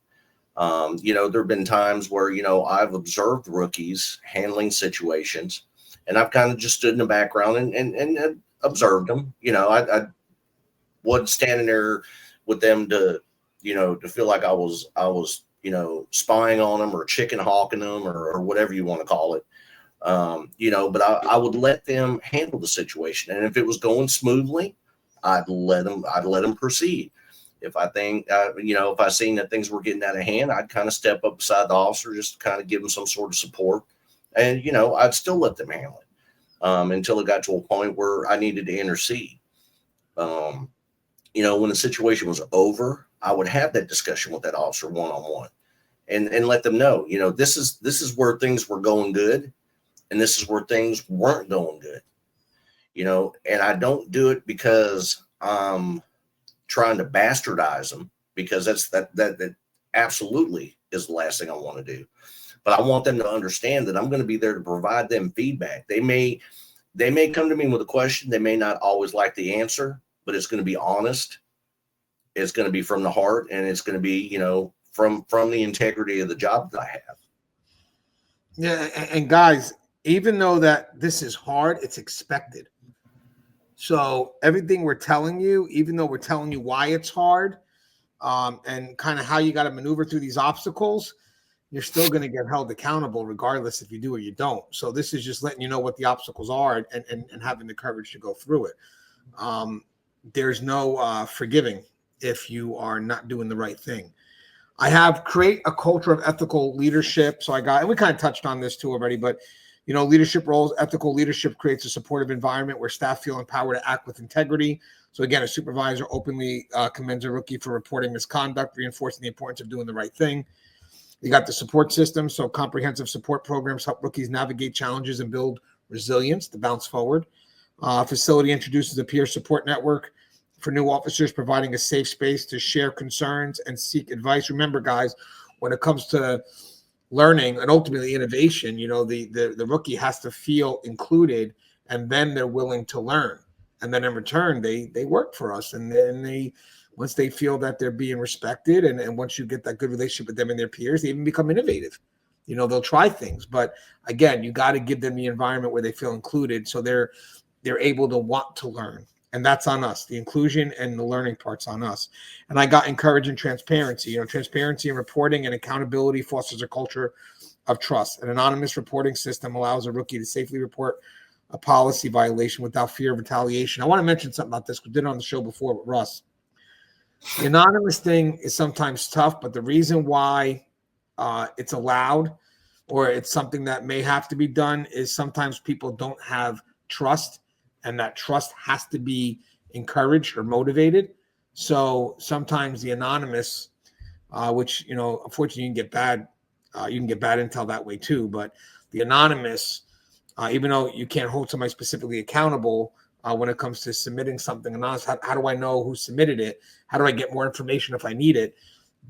There've been times where, I've observed rookies handling situations and I've kind of just stood in the background and observed them. I wasn't standing there with them to feel like I was, spying on them or chicken hawking them or whatever you want to call it. But I would let them handle the situation. And if it was going smoothly, I'd let them proceed. If I think, if I seen that things were getting out of hand, I'd kind of step up beside the officer, just to kind of give them some sort of support. And, I'd still let them handle it until it got to a point where I needed to intercede. When the situation was over, I would have that discussion with that officer one-on-one and let them know, this is where things were going good. And this is where things weren't going good, and I don't do it because I'm trying to bastardize them, because that absolutely is the last thing I want to do. But I want them to understand that I'm going to be there to provide them feedback. They may come to me with a question. They may not always like the answer, but it's going to be honest. It's going to be from the heart, and it's going to be, from the integrity of the job that I have. Yeah. And guys, even though that this is hard, it's expected. So everything we're telling you, even though we're telling you why it's hard, and kind of how you got to maneuver through these obstacles, you're still going to get held accountable regardless if you do or you don't. So this is just letting you know what the obstacles are and having the courage to go through it. There's no forgiving if you are not doing the right thing. I have create a culture of ethical leadership. So and we kind of touched on this too already, but leadership roles, ethical leadership creates a supportive environment where staff feel empowered to act with integrity. So again, a supervisor openly commends a rookie for reporting misconduct, reinforcing the importance of doing the right thing. You got the support system. So comprehensive support programs help rookies navigate challenges and build resilience to bounce forward. Facility introduces a peer support network for new officers, providing a safe space to share concerns and seek advice. Remember, guys, when it comes to learning and ultimately innovation, you know, the rookie has to feel included, and then they're willing to learn. And then in return, they work for us. And then once they feel that they're being respected, and once you get that good relationship with them and their peers, they even become innovative. You know, they'll try things. But again, you got to give them the environment where they feel included, so they're able to want to learn. And that's on us. The inclusion and the learning part's on us. And I got encouraging transparency. You know, transparency and reporting and accountability fosters a culture of trust. An anonymous reporting system allows a rookie to safely report a policy violation without fear of retaliation. I want to mention something about this. We did it on the show before with Russ. The anonymous thing is sometimes tough, but the reason why it's allowed, or it's something that may have to be done, is sometimes people don't have trust, and that trust has to be encouraged or motivated. So sometimes the anonymous, which, you know, unfortunately you can get bad intel that way too. But the anonymous, even though you can't hold somebody specifically accountable when it comes to submitting something anonymous, how do I know who submitted it? How do I get more information if I need it?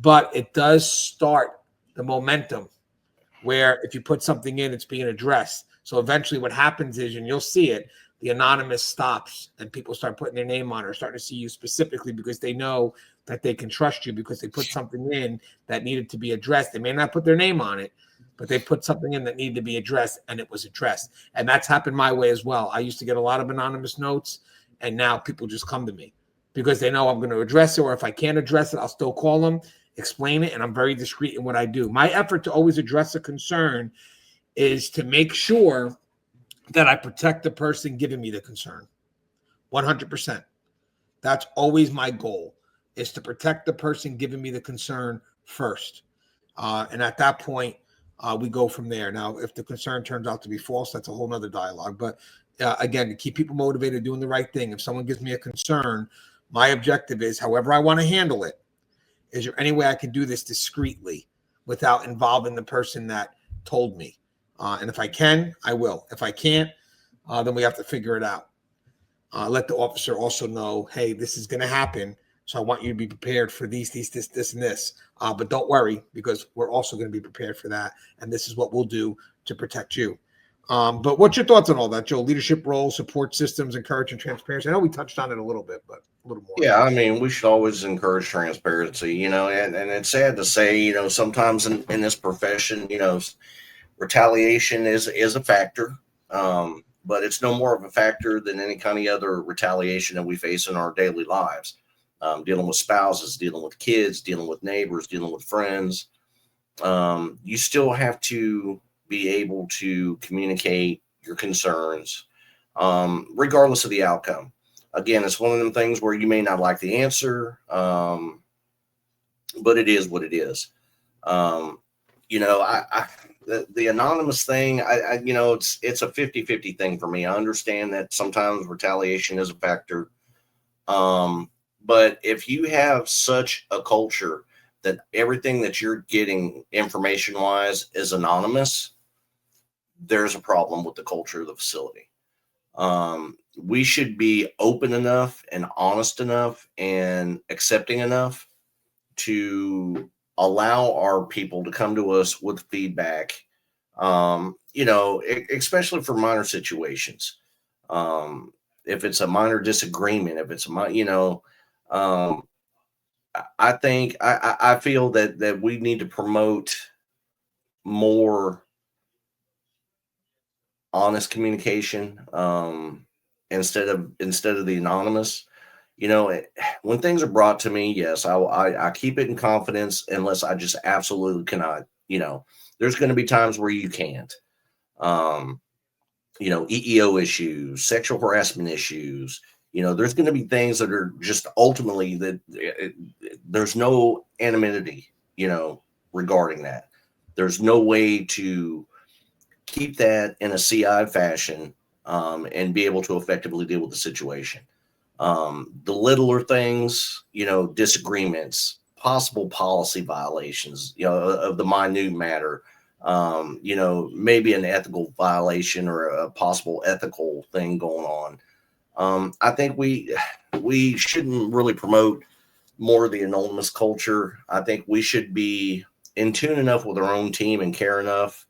But it does start the momentum where if you put something in, it's being addressed. So eventually what happens is, and you'll see it, the anonymous stops and people start putting their name on it, or starting to see you specifically because they know that they can trust you because they put something in that needed to be addressed. They may not put their name on it, but they put something in that needed to be addressed, and it was addressed. And that's happened my way as well. I used to get a lot of anonymous notes, and now people just come to me because they know I'm going to address it, or if I can't address it, I'll still call them, explain it, and I'm very discreet in what I do. My effort to always address a concern is to make sure that I protect the person giving me the concern. 100%. That's always my goal, is to protect the person giving me the concern first. And at that point, we go from there. Now, if the concern turns out to be false, that's a whole nother dialogue. But again, to keep people motivated, doing the right thing. If someone gives me a concern, my objective is, however I want to handle it, is there any way I can do this discreetly without involving the person that told me? And if I can, I will. If I can't, then we have to figure it out. Let the officer also know, hey, this is going to happen, so I want you to be prepared for this, and this. But don't worry, because we're also going to be prepared for that, and this is what we'll do to protect you. But what's your thoughts on all that, Joe? Leadership role, support systems, encouraging transparency. I know we touched on it a little bit, but a little more. Yeah, I mean, we should always encourage transparency, you know, and it's sad to say, you know, sometimes in this profession, you know, retaliation is a factor, but it's no more of a factor than any kind of other retaliation that we face in our daily lives. Dealing with spouses, dealing with kids, dealing with neighbors, dealing with friends. You still have to be able to communicate your concerns, regardless of the outcome. Again, it's one of them things where you may not like the answer, but it is what it is. You know, the anonymous thing, you know, it's a 50-50 thing for me. I understand that sometimes retaliation is a factor. But if you have such a culture that everything that you're getting information wise is anonymous, there's a problem with the culture of the facility. We should be open enough and honest enough and accepting enough to allow our people to come to us with feedback, you know, especially for minor situations. If it's a minor disagreement, if it's a, you know, I think I feel that we need to promote more honest communication, instead of the anonymous. You know, when things are brought to me, yes, I keep it in confidence unless I just absolutely cannot. You know, there's going to be times where you can't. You know, EEO issues, sexual harassment issues. You know, there's going to be things that are just ultimately that there's no anonymity, you know, regarding that. There's no way to keep that in a CI fashion, and be able to effectively deal with the situation. The littler things, you know, disagreements, possible policy violations, you know, of the minute matter, you know, maybe an ethical violation or a possible ethical thing going on. I think we shouldn't really promote more of the anonymous culture. I think we should be in tune enough with our own team and care enough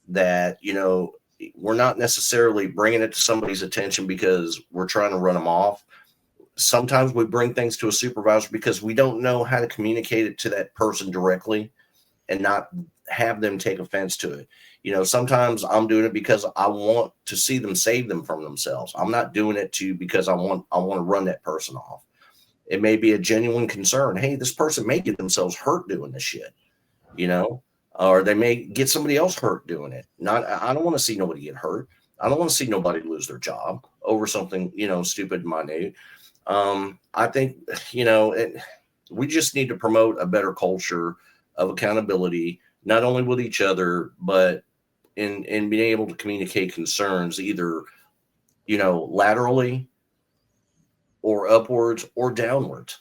that, you know, we're not necessarily bringing it to somebody's attention because we're trying to run them off. Sometimes we bring things to a supervisor because we don't know how to communicate it to that person directly and not have them take offense to it. You know, sometimes I'm doing it because I want to see them save them from themselves. I'm not doing it because I want to run that person off. It may be a genuine concern. Hey, this person may get themselves hurt doing this shit, you know, or they may get somebody else hurt doing it. I don't want to see nobody get hurt. I don't want to see nobody lose their job over something, you know, stupid and minute. I think, you know, we just need to promote a better culture of accountability, not only with each other, but in being able to communicate concerns either, you know, laterally or upwards or downwards.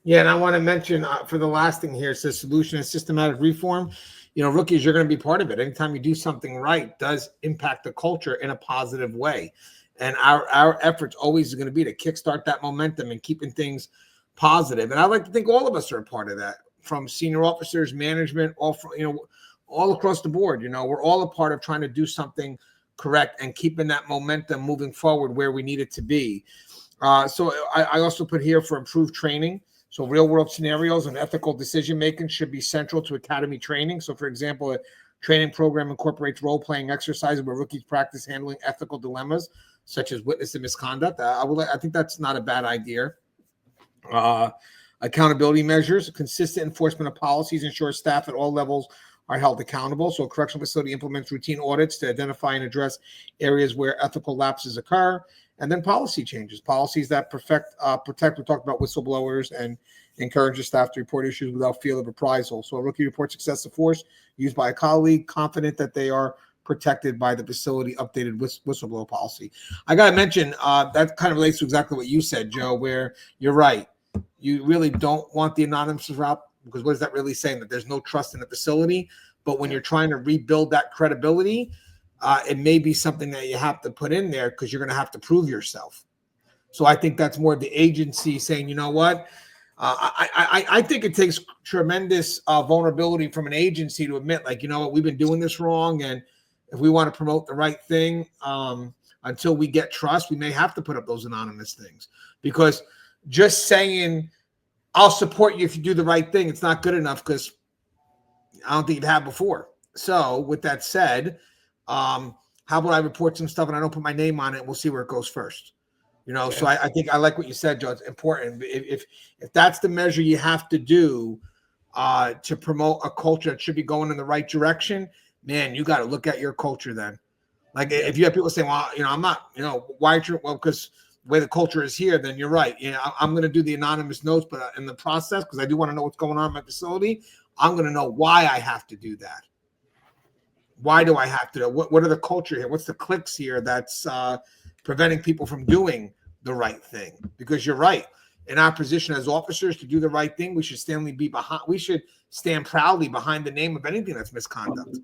Yeah, and I want to mention for the last thing here, it says solution is systematic reform. You know, rookies, you're going to be part of it. Anytime you do something right, does impact the culture in a positive way. And our efforts always is going to be to kickstart that momentum and keeping things positive. And I like to think all of us are a part of that, from senior officers, management, all from, you know, all across the board. You know, we're all a part of trying to do something correct and keeping that momentum moving forward where we need it to be. So I also put here for improved training. So real world scenarios and ethical decision making should be central to academy training. So, for example, a training program incorporates role playing exercises where rookies practice handling ethical dilemmas such as witness and misconduct. I think that's not a bad idea. Accountability measures, consistent enforcement of policies ensure staff at all levels are held accountable. So a correctional facility implements routine audits to identify and address areas where ethical lapses occur. And then policy changes, policies that protect. We talked about whistleblowers and encourages staff to report issues without fear of reprisal. So a rookie reports excessive force used by a colleague, confident that they are protected by the facility updated whistleblower policy. I got to mention that kind of relates to exactly what you said, Joe, where you're right. You really don't want the anonymous route, because what is that really saying? That there's no trust in the facility. But when you're trying to rebuild that credibility, it may be something that you have to put in there because you're going to have to prove yourself. So I think that's more the agency saying, you know what? I think it takes tremendous vulnerability from an agency to admit, like, you know what, we've been doing this wrong. And if we want to promote the right thing, until we get trust, we may have to put up those anonymous things, because just saying, I'll support you if you do the right thing, it's not good enough, because I don't think you've had before. So with that said, how about I report some stuff and I don't put my name on it, and we'll see where it goes first. You know, so I think I like what you said, Joe. It's important. If that's the measure you have to do to promote a culture that should be going in the right direction, man, you got to look at your culture then. Like if you have people saying, well, you know, I'm not, you know, why? Well, because the way the culture is here, then you're right. You know, I'm going to do the anonymous notes, but in the process, because I do want to know what's going on in my facility, I'm going to know why I have to do that. Why do I have to? What are the culture here? What's the cliques here that's preventing people from doing the right thing? Because you're right. In our position as officers to do the right thing, we should stand proudly behind the name of anything that's misconduct.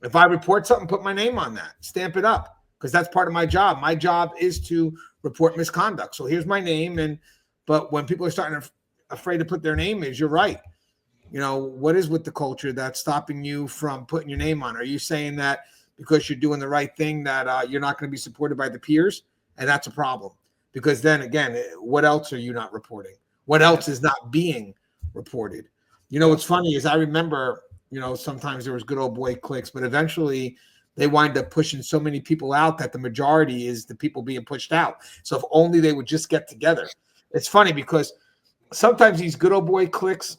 If I report something, put my name on that, stamp it up, because that's part of my job. My job is to report misconduct. So here's my name. But when people are starting afraid to put their name is, you're right. You know, what is with the culture that's stopping you from putting your name on? Are you saying that because you're doing the right thing that you're not going to be supported by the peers? And that's a problem, because then again, what else are you not reporting? What else is not being reported? You know, what's funny is I remember, you know, sometimes there was good old boy cliques, but eventually they wind up pushing so many people out that the majority is the people being pushed out. So if only they would just get together. It's funny because sometimes these good old boy cliques,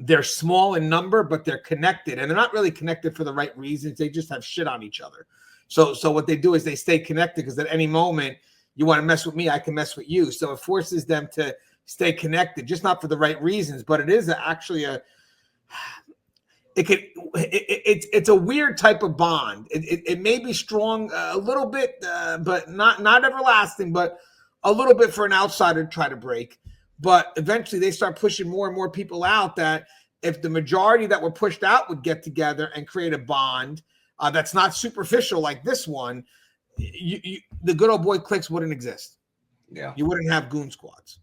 they're small in number, but they're connected, and they're not really connected for the right reasons. They just have shit on each other. So what they do is they stay connected because at any moment you want to mess with me, I can mess with you. So it forces them to stay connected, just not for the right reasons, but it is actually it's a weird type of bond. It may be strong a little bit, but not everlasting, but a little bit for an outsider to try to break. But eventually they start pushing more and more people out, that if the majority that were pushed out would get together and create a bond that's not superficial like this one, the good old boy cliques wouldn't exist. Yeah. You wouldn't have goon squads.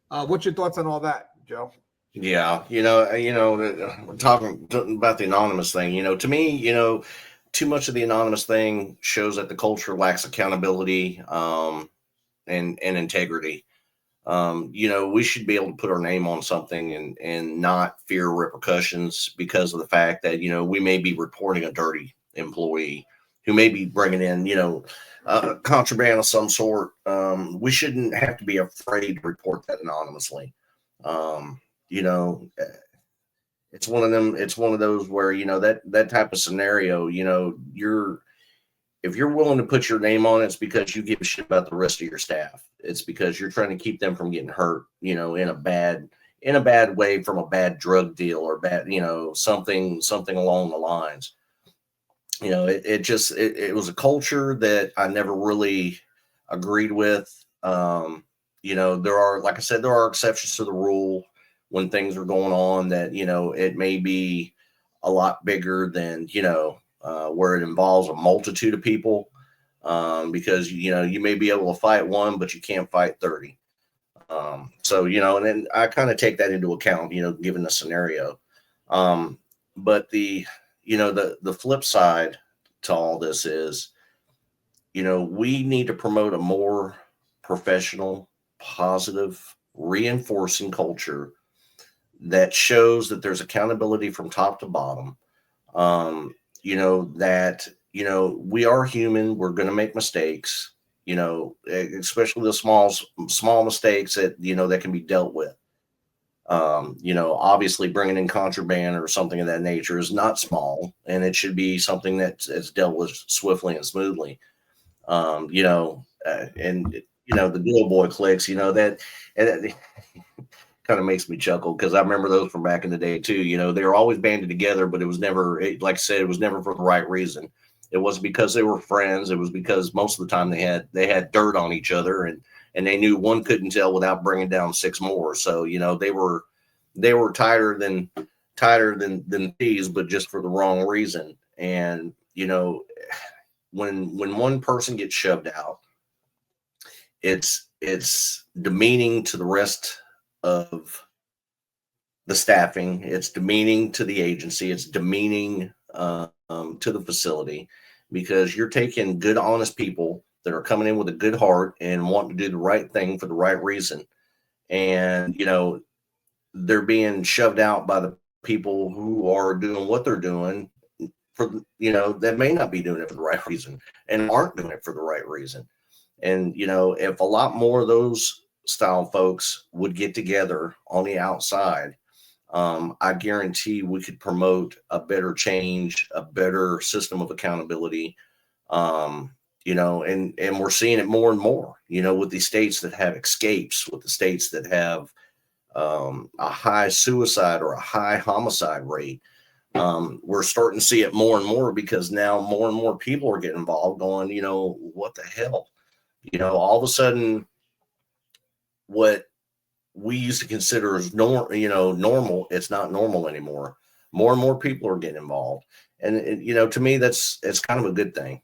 What's your thoughts on all that, Joe? Yeah, we're talking about the anonymous thing. To me, too much of the anonymous thing shows that the culture lacks accountability, and integrity. We should be able to put our name on something and not fear repercussions because of the fact that we may be reporting a dirty employee who may be bringing in contraband of some sort. We shouldn't have to be afraid to report that anonymously. Um, you know, it's one of them. It's one of those where that type of scenario. You're if you're willing to put your name on it, it's because you give a shit about the rest of your staff. It's because you're trying to keep them from getting hurt, in a bad way from a bad drug deal or bad, something along the lines. It was a culture that I never really agreed with. Like I said, there are exceptions to the rule when things are going on that, it may be a lot bigger than, where it involves a multitude of people. Because, you may be able to fight one, but you can't fight 30. And then I kind of take that into account, given the scenario. But the flip side to all this is, we need to promote a more professional, positive, reinforcing culture that shows that there's accountability from top to bottom. That, we are human. We're going to make mistakes, especially the small mistakes that can be dealt with. Obviously bringing in contraband or something of that nature is not small, and it should be something that's dealt with swiftly and smoothly. The good old boy clicks, that, and it kind of makes me chuckle because I remember those from back in the day too. They were always banded together, but it was never, like I said, it was never for the right reason. It wasn't because they were friends. It was because most of the time they had dirt on each other, and they knew one couldn't tell without bringing down six more. So they were tighter than thieves, but just for the wrong reason. And when one person gets shoved out, it's demeaning to the rest of the staffing. It's demeaning to the agency. It's demeaning to the facility, because you're taking good, honest people that are coming in with a good heart and wanting to do the right thing for the right reason. And, they're being shoved out by the people who are doing what they're doing that may not be doing it for the right reason and aren't doing it for the right reason. And, if a lot more of those style folks would get together on the outside, I guarantee we could promote a better change, a better system of accountability. And we're seeing it more and more, with the states that have escapes, with the states that have a high suicide or a high homicide rate. We're starting to see it more and more because now more and more people are getting involved going, what the hell? All of a sudden, what we used to consider as normal, it's not normal anymore. More and more people are getting involved. And to me, it's kind of a good thing.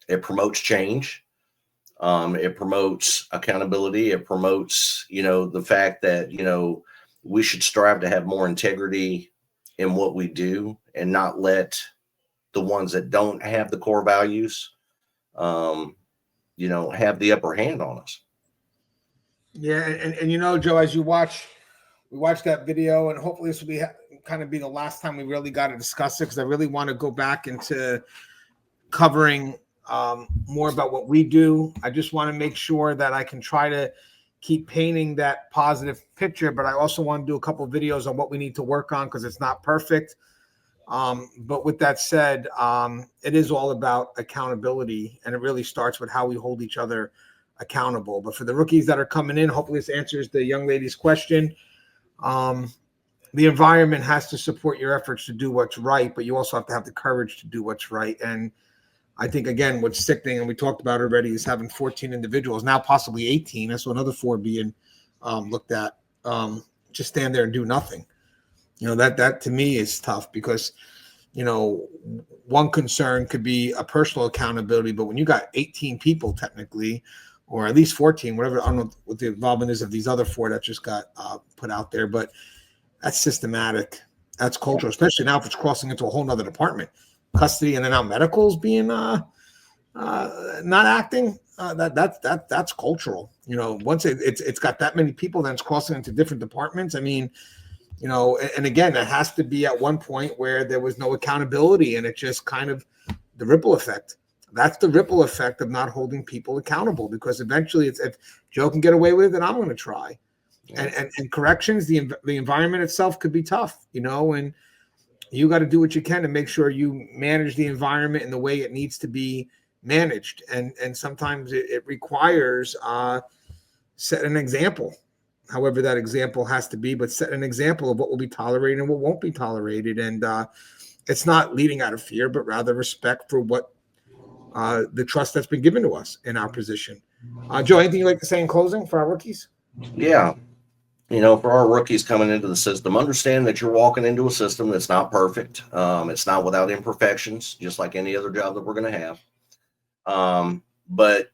It promotes change. It promotes accountability. It promotes, the fact that, we should strive to have more integrity in what we do and not let the ones that don't have the core values, have the upper hand on us. Yeah, and Joe, as we watch that video, and hopefully this will be kind of be the last time we really got to discuss it, because I really want to go back into covering more about what we do. I just want to make sure that I can try to keep painting that positive picture, but I also want to do a couple of videos on what we need to work on, because it's not perfect. But with that said, it is all about accountability, and it really starts with how we hold each other accountable. But for the rookies that are coming in, hopefully this answers the young lady's question. The environment has to support your efforts to do what's right, but you also have to have the courage to do what's right. And I think, again, what's sickening, and we talked about already, is having 14 individuals, now possibly 18. That's another 4 being looked at. Just stand there and do nothing. That to me is tough, because, one concern could be a personal accountability, but when you got 18 people technically or at least 14, whatever. I don't know what the involvement is of these other 4 that just got put out there, but that's systematic. That's cultural, especially now if it's crossing into a whole nother department, custody, and then now medicals being not acting. That's cultural. Once it's got that many people, then it's crossing into different departments. I mean, and again, it has to be at one point where there was no accountability, and it just kind of the ripple effect. That's the ripple effect of not holding people accountable, because eventually if Joe can get away with it, then I'm going to try. And corrections, the environment itself could be tough, and you got to do what you can to make sure you manage the environment in the way it needs to be managed. And sometimes it requires set an example, however that example has to be, but set an example of what will be tolerated and what won't be tolerated. And it's not leading out of fear, but rather respect for what the trust that's been given to us in our position. Joe, anything you'd like to say in closing for our rookies? Yeah. For our rookies coming into the system, understand that you're walking into a system that's not perfect. It's not without imperfections, just like any other job that we're going to have. But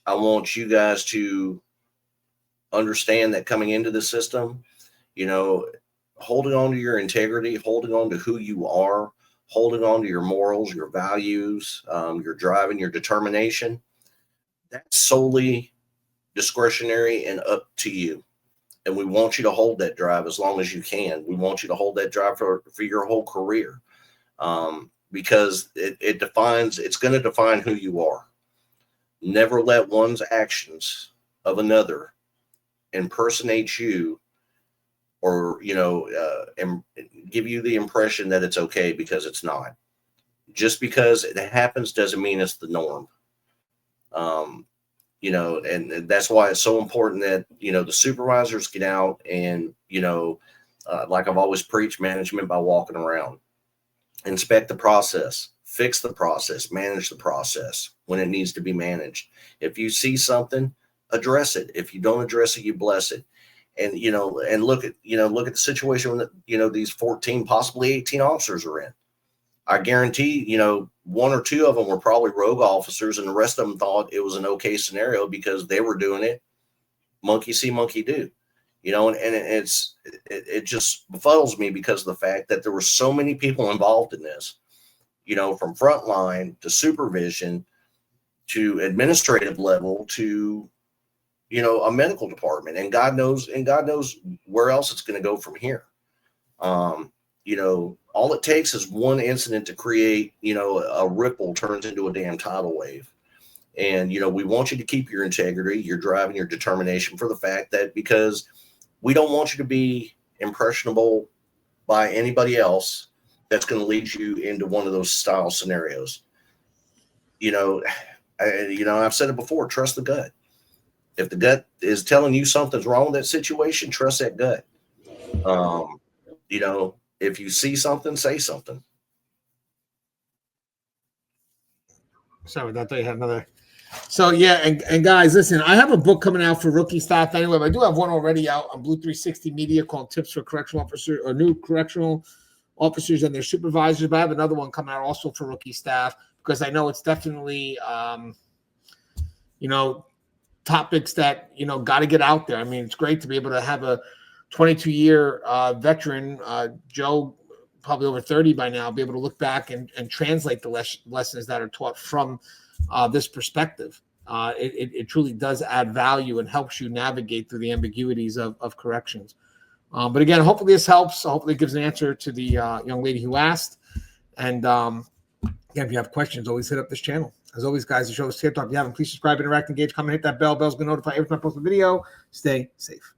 I want you guys to understand that coming into the system, holding on to your integrity, holding on to who you are, holding on to your morals, your values, your drive and your determination, that's solely discretionary and up to you. And we want you to hold that drive as long as you can. We want you to hold that drive for your whole career, because it's going to define who you are. Never let one's actions of another impersonate you, or, and give you the impression that it's okay, because it's not. Just because it happens doesn't mean it's the norm. And that's why it's so important that, the supervisors get out and, like I've always preached, management by walking around. Inspect the process, fix the process, manage the process when it needs to be managed. If you see something, address it. If you don't address it, you bless it. And, and look at the situation that, these 14, possibly 18 officers are in. I guarantee, 1 or 2 of them were probably rogue officers, and the rest of them thought it was an okay scenario because they were doing it. Monkey see, monkey do, and it just befuddles me because of the fact that there were so many people involved in this, from frontline to supervision to administrative level to, a medical department, and God knows where else it's going to go from here. All it takes is one incident to create, a ripple turns into a damn tidal wave. And, we want you to keep your integrity, your drive, and your determination, for the fact that, because we don't want you to be impressionable by anybody else that's going to lead you into one of those style scenarios. I've said it before, trust the gut. If the gut is telling you something's wrong with that situation, trust that gut. If you see something, say something. Sorry, I thought you had another. So yeah, and guys, listen, I have a book coming out for rookie staff anyway, but I do have one already out on Blue 360 Media called Tips for Correctional Officers, or New Correctional Officers and Their Supervisors. But I have another one coming out also for rookie staff, because I know it's definitely topics that got to get out there. I mean, it's great to be able to have a 22-year veteran, Joe, probably over 30 by now, be able to look back and translate the lessons that are taught from this perspective. It truly does add value and helps you navigate through the ambiguities of corrections. But again, hopefully this helps. Hopefully it gives an answer to the young lady who asked. And again, if you have questions, always hit up this channel. As always, guys, the show is here. If you haven't, please subscribe, interact, engage, comment, hit that bell. Bell's going to notify every time I post a video. Stay safe.